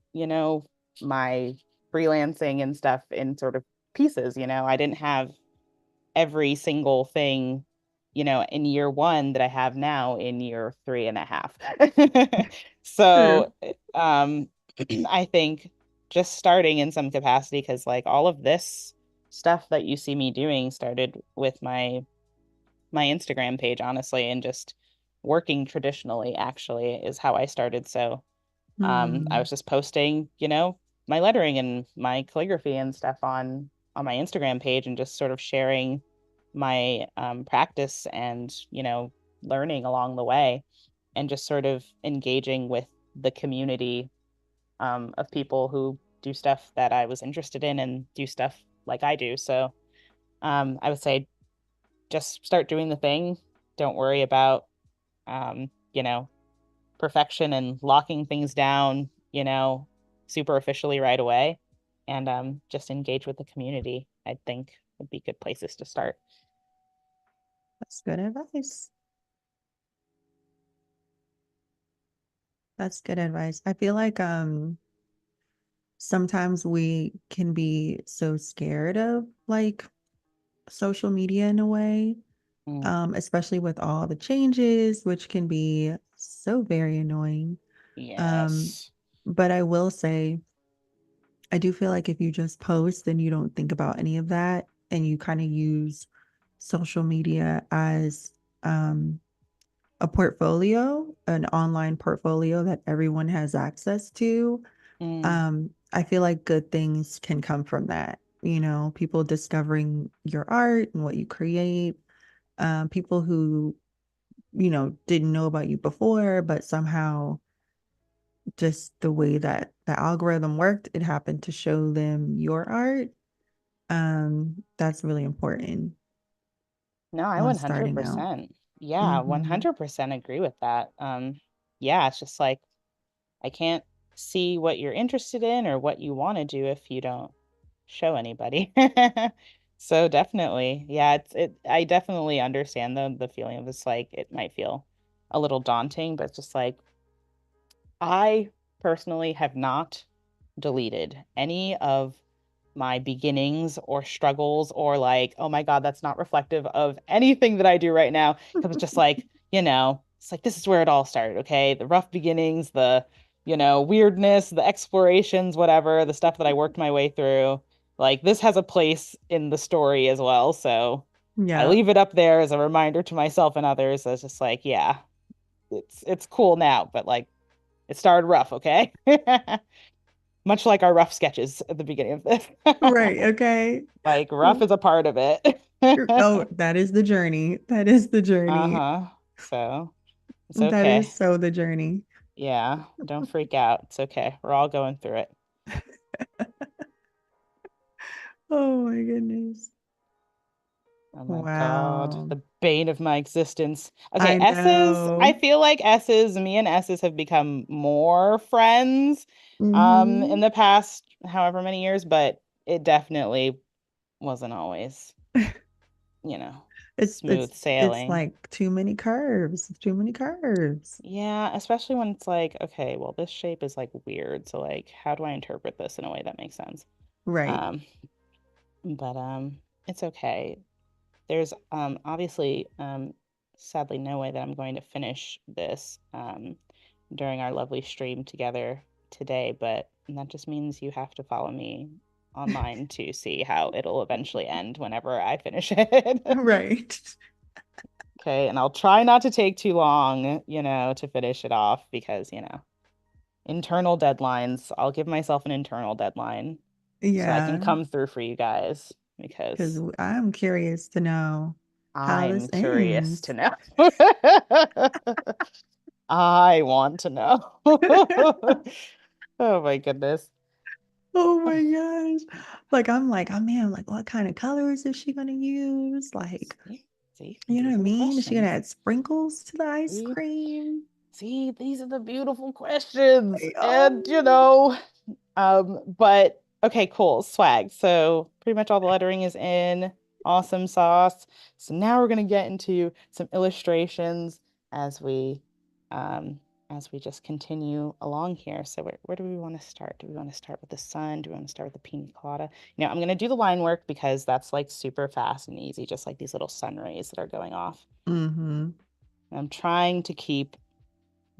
my freelancing and stuff in sort of pieces. I didn't have every single thing, in year one that I have now in year three and a half. Sure. So, I think just starting in some capacity, because like all of this stuff that you see me doing started with my Instagram page, honestly, and just working traditionally actually is how I started. So I Hmm. was just posting, my lettering and my calligraphy and stuff on my Instagram page and just sort of sharing my practice and, learning along the way and just sort of engaging with the community of people who do stuff that I was interested in and do stuff like I do. So I would say just start doing the thing. Don't worry about, um, you know, perfection and locking things down, super officially right away. And just engage with the community, I think would be good places to start. That's good advice. That's good advice. I feel like sometimes we can be so scared of like social media in a way, Mm, especially with all the changes, which can be so very annoying. Um, yes. but I will say, I do feel like if you just post and you don't think about any of that, and you kind of use social media as um, a portfolio, an online portfolio that everyone has access to, Mm, I feel like good things can come from that. People discovering your art and what you create, people who, didn't know about you before, but somehow just the way that the algorithm worked, it happened to show them your art. That's really important no, I on starting out. 100%. Yeah, Hmm. 100% agree with that. Yeah, it's just like I can't see what you're interested in or what you want to do if you don't show anybody. So definitely, yeah, I definitely understand the feeling of it's like it might feel a little daunting, but it's just like I personally have not deleted any of my beginnings or struggles or like, oh my God, that's not reflective of anything that I do right now. Because it's just like, it's like this is where it all started, okay? The rough beginnings, the weirdness, the explorations, whatever, the stuff that I worked my way through. Like this has a place in the story as well. So I Yeah. leave it up there as a reminder to myself and others. As just like, yeah, it's cool now, but like it started rough, okay? Much like our rough sketches at the beginning of this. Right. Okay. Like rough is a part of it. Oh, that is the journey. That is the journey. Uh-huh. So it's That okay. is so the journey. Yeah, don't freak out. It's okay. We're all going through it. Oh my goodness. Oh my God, Wow. the bane of my existence. Okay, I S's, I know. feel like me and S's have become more friends in Hmm. the past however many years, but it definitely wasn't always, you know, It's smooth it's sailing. like too many curves. Too many curves. Yeah, especially when it's like, okay, well, this shape is like weird, so like how do I interpret this in a way that makes sense? Right. Um, but it's okay. There's obviously sadly no way that I'm going to finish this during our lovely stream together today, but that just means you have to follow me online to see how it'll eventually end whenever I finish it. Right. Okay, and I'll try not to take too long, to finish it off because, internal deadlines. I'll give myself an internal deadline so I can Yeah. come through for you guys Because because I'm curious to know how this I'm curious ends. to know. I want to know. Oh my goodness. Oh my gosh. Like I'm like, oh man, like what kind of colors is she gonna use? Like, See, see, you know what I these are the mean? Is she gonna questions. add sprinkles to the ice See, cream? see, these are the beautiful questions. Like, And but okay, cool. Swag. So pretty much all the lettering is in. Awesome sauce. So now we're gonna get into some illustrations as we um as we just continue along here. So where do we want to start? Do we want to start with the sun? Do we want to start with the pina colada? I'm gonna do the line work because that's like super fast and easy, just like these little sun rays that are going off. mm-hmm. And I'm trying to keep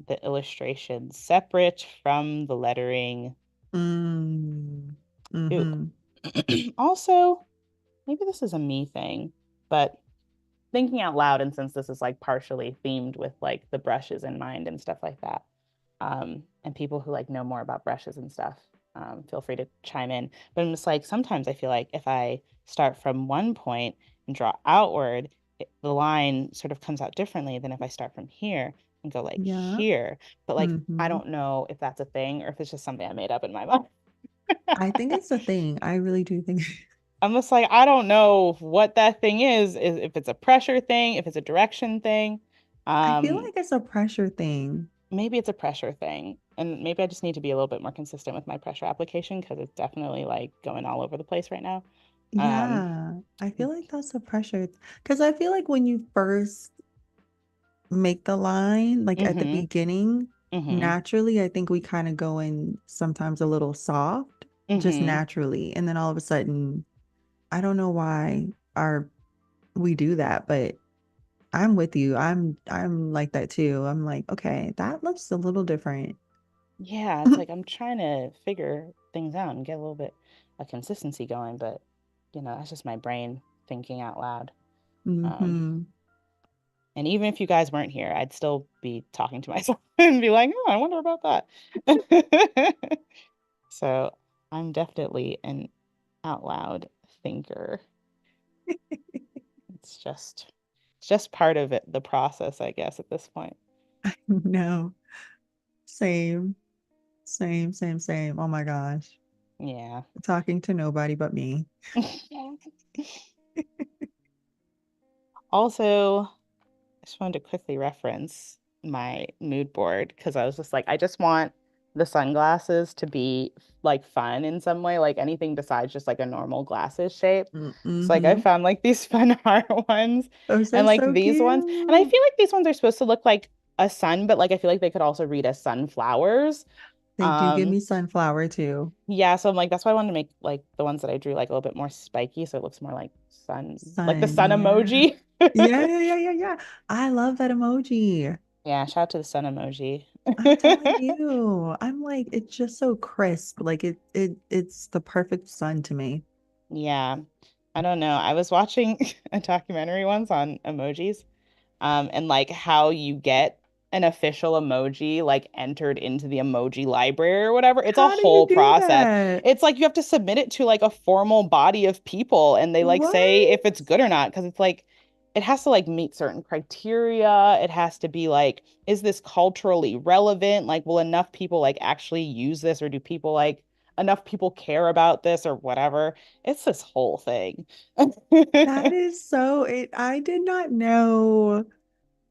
the illustrations separate from the lettering. Mm. Ooh. Mm-hmm. Also, maybe this is a me thing, but thinking out loud, and since this is like partially themed with like the brushes in mind and stuff like that, and people who like know more about brushes and stuff, feel free to chime in. But I'm just like, sometimes I feel like if I start from one point and draw outward, the line sort of comes out differently than if I start from here and go like Yeah. here. But like, I Mm-hmm. don't know if that's a thing or if it's just something I made up in my mind. I think it's a thing. I really do think I'm just like, I don't know what that thing is if it's a pressure thing, if it's a direction thing. I feel Um, like it's a pressure thing. Maybe it's a pressure thing. And maybe I just need to be a little bit more consistent with my pressure application because it's definitely like going all over the place right now. Um, Yeah. I feel like that's a pressure because I feel like when you first make the line, like at the mm-hmm, beginning, mm-hmm, naturally, I think we kind of go in sometimes a little soft, just mm-hmm. naturally. And then all of a sudden, I don't know why our we do that, but I'm with you. I'm like that too. I'm like, okay, that looks a little different. Yeah, it's like I'm trying to figure things out and get a little bit of consistency going, but that's just my brain thinking out loud. Um, Hmm. And even if you guys weren't here, I'd still be talking to myself and be like, oh, I wonder about that. So I'm definitely an out loud thinker. It's just part of it, the process, I guess, at this point. No, same, same. Oh my gosh. Yeah. Talking to nobody but me. Also, I just wanted to quickly reference my mood board because I was just like, I just want the sunglasses to be like fun in some way, like anything besides just like a normal glasses shape. So like I Mm-hmm. found like these fun heart ones Those and are like so these ones. And I cute. feel like these ones are supposed to look like a sun, but like I feel like they could also read as sunflowers. They do give Um, me sunflower too. yeah, so I'm like that's why I wanted to make like the ones that I drew like a little bit more spiky so it looks more like sun, like the Sun, sun yeah. emoji. Yeah. I love that emoji. Yeah, shout out to the sun emoji. I'm telling you, I'm like, it's just so crisp. Like it's the perfect sun to me. Yeah. I don't know. I was watching a documentary once on emojis, and like how you get an official emoji like entered into the emoji library or whatever. It's a How do you whole do process. that? It's like you have to submit it to like a formal body of people and they like say if What? it's good or not because it's like it has to like meet certain criteria. It has to be like, is this culturally relevant? Like, will enough people like actually use this or do people like enough people care about this or whatever? It's this whole thing. That is so I did not know.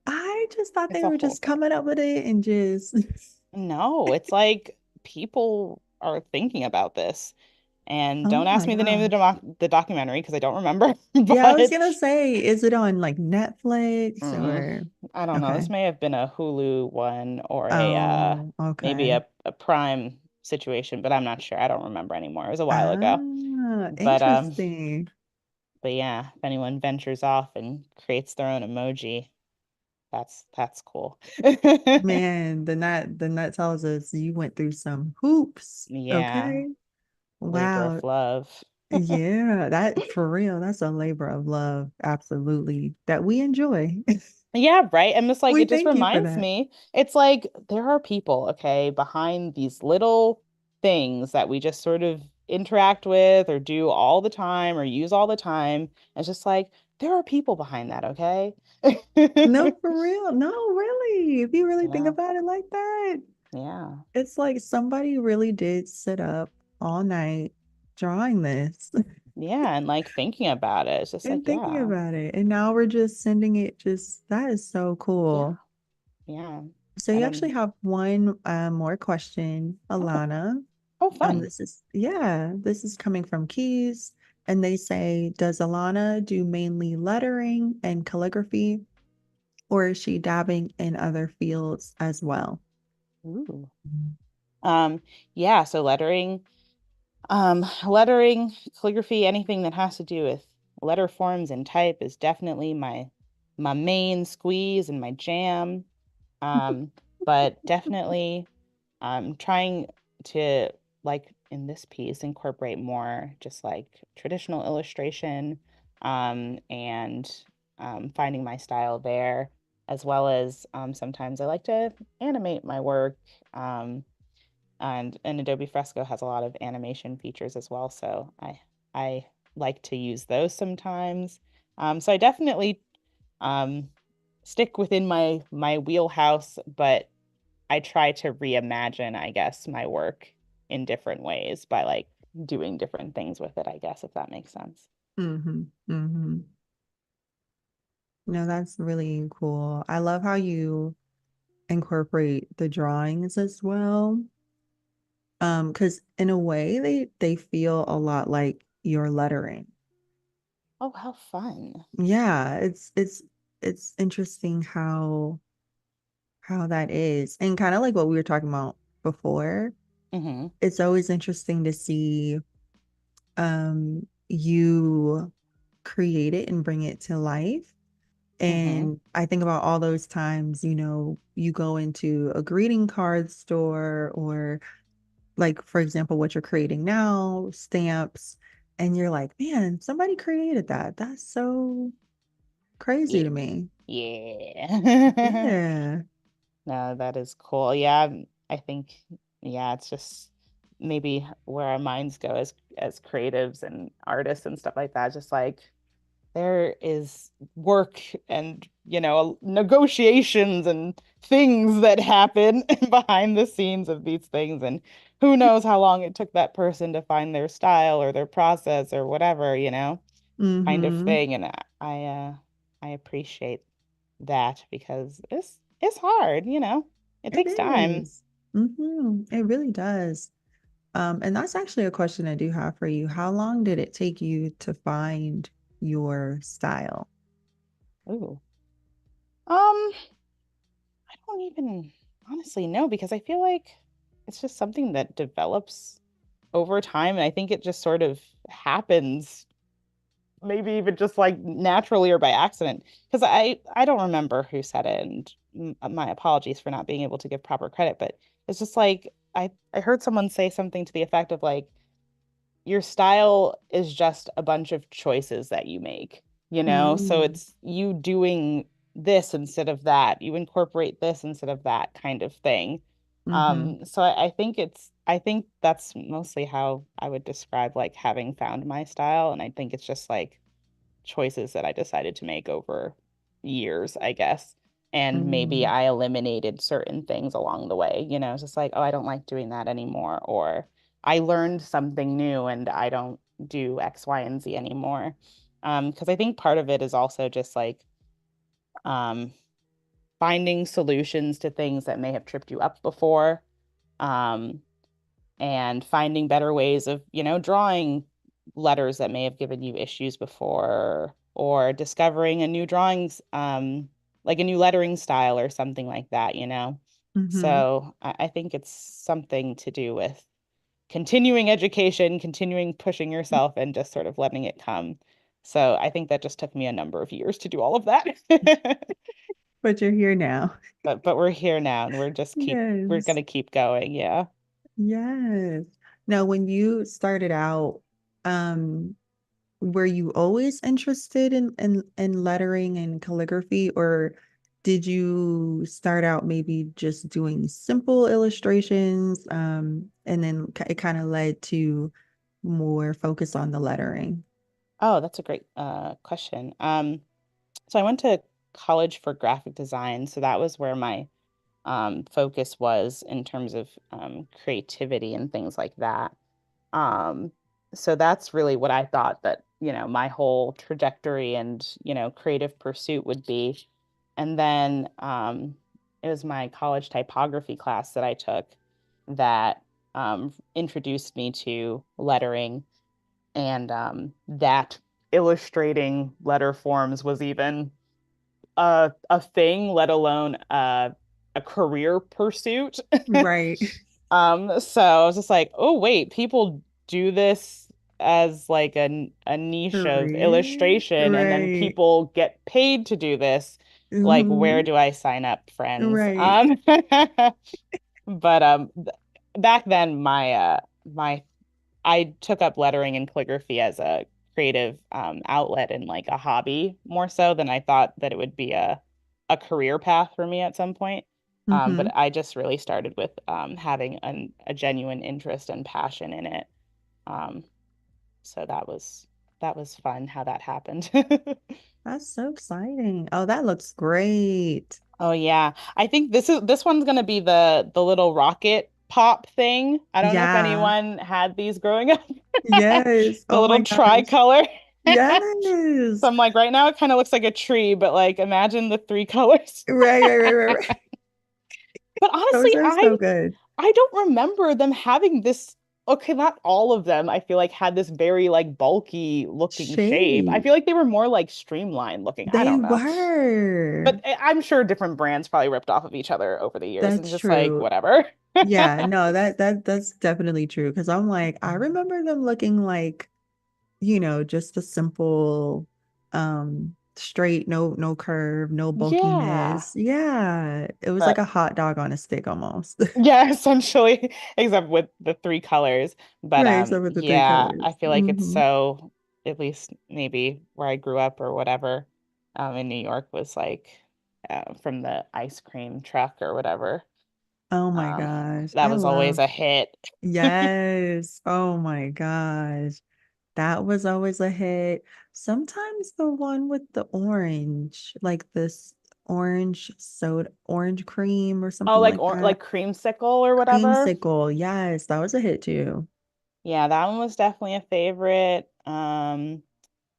I just thought It's they a were whole just thing. coming up with it and just No, it's like people are thinking about this. And oh don't ask my me the name of gosh. The documentary because I don't remember. Yeah, I was But gonna say, is it on like Netflix mm, or I don't know. This okay. may have been a Hulu one or a Oh, maybe okay. a Prime situation, but I'm not sure. I don't remember anymore. It was a while ago. Ah, But interesting. but yeah, if anyone ventures off and creates their own emoji, that's cool. Man, then that tells us you went through some hoops. Yeah, Okay. labor Wow. of love. Yeah, that for real, that's a labor of love. Absolutely. That we enjoy. Yeah, right. And it's like We it just thank you for reminds that. me, it's like there are people, okay, behind these little things that we just sort of interact with or do all the time or use all the time. It's just like there are people behind that, okay? No, for real. No, really. If you really You think know? about it like that, Yeah. it's like somebody really did sit up all night drawing this Yeah, and like thinking about it, it's just and like, thinking yeah, about it. And now we're just sending it just that is so yeah, cool. yeah. So I you don't actually have one more question, oh, Alana. oh fun. This is coming from Keys, and they say, does Alana do mainly lettering and calligraphy, or is she dabbing in other fields as well? Ooh. Um, yeah, so lettering, calligraphy, anything that has to do with letter forms and type is definitely my main squeeze and my jam. Um, but definitely trying to like in this piece incorporate more just like traditional illustration and finding my style there, as well as sometimes I like to animate my work. And Adobe Fresco has a lot of animation features as well, so I like to use those sometimes. So I definitely um, stick within my wheelhouse, but I try to reimagine, I guess, my work in different ways by like doing different things with it, I guess, if that makes sense. Mm-hmm. Mm-hmm. No, that's really cool. I love how you incorporate the drawings as well. Because in a way they feel a lot like your lettering. Oh, how fun. Yeah, it's interesting how that is. And kind of like what we were talking about before. Mm-hmm. It's always interesting to see you create it and bring it to life. Mm-hmm. And I think about all those times, you go into a greeting card store or like for example what you're creating now, stamps, and you're like, man, somebody created that. That's so crazy Yeah. to me. Yeah. Yeah. No, that is cool. Yeah, I think yeah, it's just maybe where our minds go as creatives and artists and stuff like that. Just like there is work and negotiations and things that happen behind the scenes of these things, and who knows how long it took that person to find their style or their process or whatever, kind of Mm-hmm. thing. And I appreciate that because it's hard, it It takes time. is. Mm-hmm. It really does. And that's actually a question I do have for you. How long did it take you to find your style? Ooh. I don't even honestly know because I feel like it's just something that develops over time, and I think it just sort of happens maybe even just like naturally or by accident. Because I don't remember who said it, and my apologies for not being able to give proper credit, but it's just like I heard someone say something to the effect of like your style is just a bunch of choices that you make, you know? So Mm, it's you doing this instead of that. You incorporate this instead of that kind of thing. mm-hmm, So I think that's mostly how I would describe like having found my style. And I think it's just like choices that I decided to make over years, I guess. And maybe mm, I eliminated certain things along the way, you know, it's just like, oh, I don't like doing that anymore. Or I learned something new and I don't do X, Y, and Z anymore. Because I think part of it is also just like um, finding solutions to things that may have tripped you up before. Um, and finding better ways of, you know, drawing letters that may have given you issues before, or discovering a new drawings, like a new lettering style or something like that, you know. mm-hmm. So I think it's something to do with continuing education, continuing pushing yourself, and just sort of letting it come. So I think that just took me a number of years to do all of that. But you're here now. But we're here now and we're Yes. gonna keep going. Yeah. Yes. Now, when you started out, um, were you always interested in lettering and calligraphy, or did you start out maybe just doing simple illustrations, and then it kind of led to more focus on the lettering? Oh, that's a great question. So I went to college for graphic design, so that was where my focus was in terms of creativity and things like that. Um, so that's really what I thought that, you know, my whole trajectory and, you know, creative pursuit would be. And then it was my college typography class that I took that introduced me to lettering, and that illustrating letter forms was even a thing, let alone a career pursuit. Right. So I was just like, oh wait, people do this as like a niche of Career. illustration, and then Right. people get paid to do this. Like, where Hmm. do I sign up, friends? Right. But back then my I took up lettering and calligraphy as a creative outlet and like a hobby more so than I thought that it would be a career path for me at some point. Hmm. But I just really started with having a genuine interest and passion in it. Um, so that was fun how that happened. That's so exciting. Oh, that looks great. Oh yeah. I think this one's gonna be the little rocket pop thing. I don't know if Yeah. anyone had these growing up. Yes. The Oh my little gosh. tricolor. So Yes. I'm like, right now it kind of looks like a tree, but like imagine the three colors. Right, right, right, right, right. But honestly, Those are so good. I don't remember them having this. Okay, not all of them, I feel like had this very like bulky looking shape. I Shape. feel like they were more like streamlined looking. I They don't know. were. But I'm sure different brands probably ripped off of each other over the years and That's just like true. whatever. Yeah, no, that's definitely true. Because I'm like, I remember them looking like, just a simple, straight, no curve, no Yeah. bulkiness. Yeah. It was like But a hot dog on a stick almost. yeah, essentially, except with the three colors. But Right. So with the three yeah, I colors. feel like it's Hmm. so, at least maybe where I grew up or whatever, in New York was like from the ice cream truck or whatever. Oh my Um, gosh. that I was always love, a hit. yes. Oh my gosh. That was always a hit. Sometimes the one with the orange, like this orange soda, orange cream or Oh, something like that. like creamsicle or whatever. Creamsicle. Yes, that was a hit too. Yeah, that one was definitely a favorite.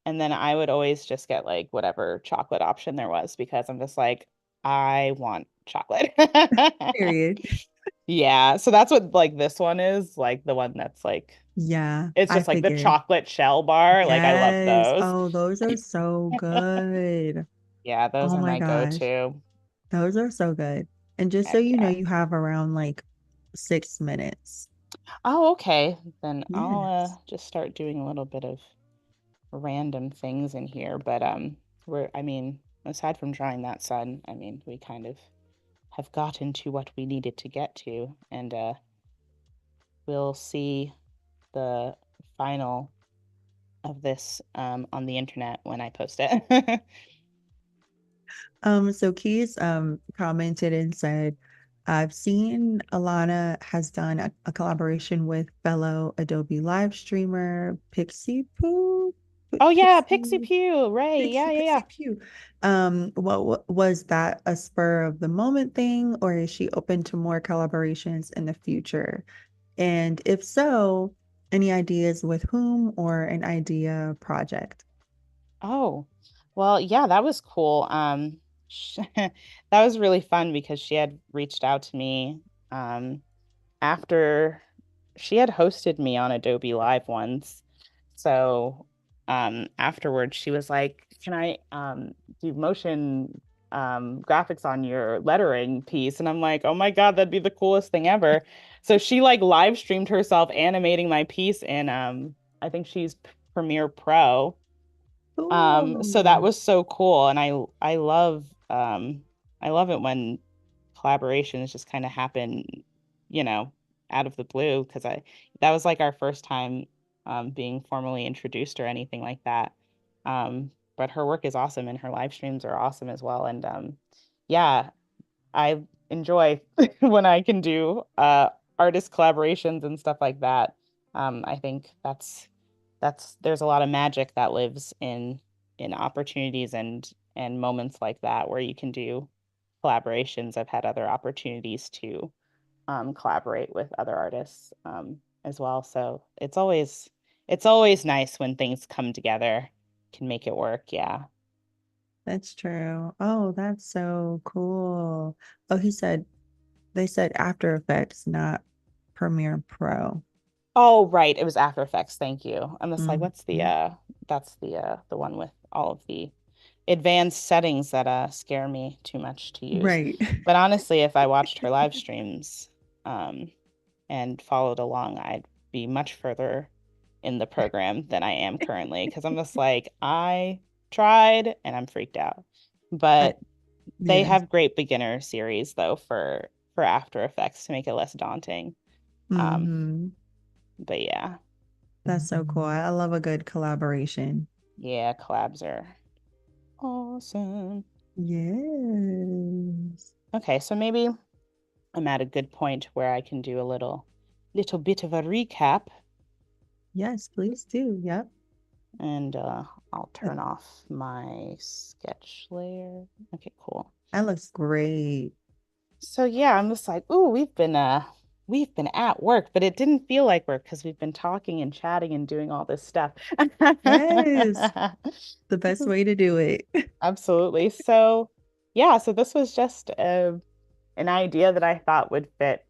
And then I would always just get like whatever chocolate option there was because I'm just like, I want chocolate. Period. Yeah, so that's what like this one is, like the one that's like Yeah, it's I just like the figured. chocolate shell bar. Like I love Yes. those. Oh, those are so good. Yeah, those Oh are my my gosh. go-to. Those are so good. And just so Heck you know, yeah. you have around like 6 minutes. Oh, okay. Then I'll Yes. just start doing a little bit of random things in here, but I mean, aside from drawing that sun, I mean, we kind of have gotten to what we needed to get to, and we'll see the final of this on the internet when I post it. So Keys commented and said, I've seen Alanna has done a collaboration with fellow Adobe live streamer Pixie Poo. Oh yeah, Pixie Pixie Pew, Ray. Yeah, Pixie yeah, yeah. Pixie Pew. What was that a spur of the moment thing, or is she open to more collaborations in the future? And if so, any ideas with whom or an idea project? Oh, well, yeah, that was cool. That was really fun because she had reached out to me after she had hosted me on Adobe Live once. So afterwards she was like, "Can I do motion graphics on your lettering piece?" And I'm like, "Oh my God, that'd be the coolest thing ever." So she like live streamed herself animating my piece in I think she's Premiere Pro. So that Cool. was so cool, and I love it when collaborations just kind of happen, you know, out of the blue because I that was like our first time being formally introduced or anything like that. But her work is awesome and her live streams are awesome as well. And yeah, I enjoy when I can do artist collaborations and stuff like that. I think that's there's a lot of magic that lives in opportunities and moments like that where you can do collaborations. I've had other opportunities to collaborate with other artists as well. So it's always nice when things come together, can make it work. Yeah. That's true. Oh, that's so cool. Oh, they said After Effects, not Premiere Pro. Oh, right. It was After Effects. Thank you. I'm just like, what's Mhm. that's the one with all of the advanced settings that scare me too much to use. Right. But honestly, if I watched her live streams um and followed along, I'd be much further in the program than I am currently because I'm just like, I tried and I'm freaked out. I, But they yes. have great beginner series though for After Effects to make it less daunting. Um, Hmm. but yeah. That's so cool. I love a good collaboration. Yeah, collabs are awesome. Yes. Okay, so maybe I'm at a good point where I can do a little bit of a recap Yes, please do. Yep. and I'll Uh, turn off my sketch layer. Okay, cool. That looks great. So yeah, I'm just like, ooh, we've been at work, but it didn't feel like work because we've been talking and chatting and doing all this stuff. Yes. The best way to do it. Absolutely. So yeah, so this was just an idea that I thought would fit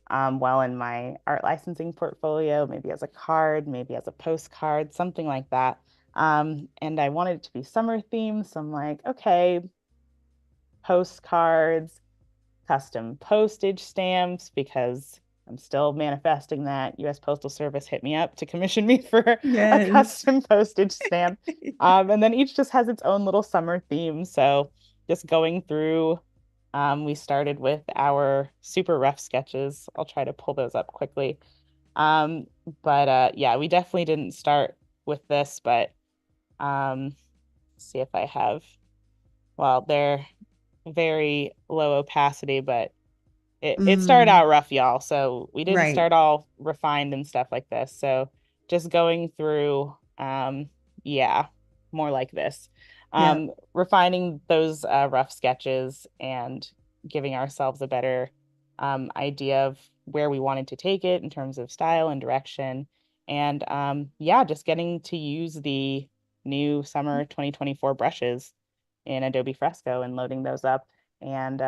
well in my art licensing portfolio, maybe as a card, maybe as a postcard, something like that. And I wanted it to be summer themed. So I'm like, okay, postcards, custom postage stamps, because I'm still manifesting that US Postal Service hit me up to commission me for a Yes. custom postage stamp. And then each just has its own little summer theme. So just going through, we started with our super rough sketches. I'll try to pull those up quickly. Um, but yeah, we definitely didn't start with this, but see if I have, well, they're very low opacity, but it started Mm, out rough, y'all. So we didn't right. start all refined and stuff like this. So just going through, yeah, more like this, Yep. refining those rough sketches and giving ourselves a better idea of where we wanted to take it in terms of style and direction. And yeah, just getting to use the new summer 2024 brushes in Adobe Fresco and loading those up and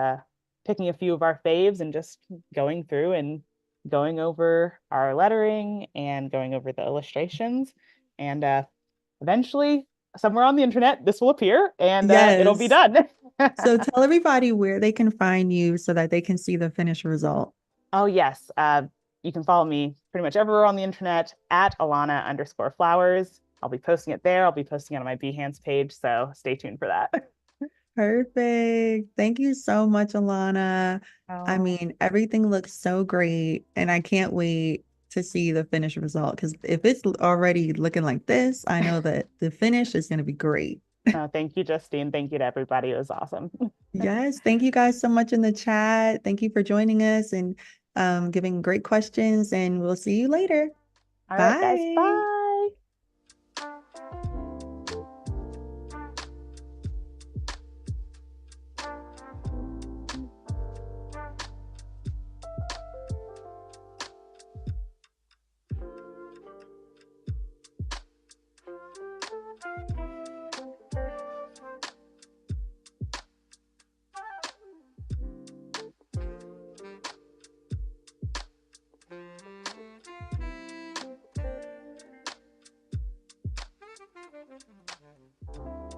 picking a few of our faves and just going through and going over our lettering and going over the illustrations. And eventually, somewhere on the internet, this will appear and it'll be Yes. done. So tell everybody where they can find you so that they can see the finished result. Oh, yes. You can follow me pretty much everywhere on the internet at Alanna_Flowers. I'll be posting it there. I'll be posting it on my Behance page. So stay tuned for that. Perfect. Thank you so much, Alanna. I Oh, mean, everything looks so great, and I can't wait to see the finished result because if it's already looking like this, I know that the finish is going to be great. no, thank you, Justine. Thank you to everybody. It was awesome. Yes, thank you guys so much in the chat. Thank you for joining us and giving great questions, and we'll see you later. All right, guys. Bye. Bye.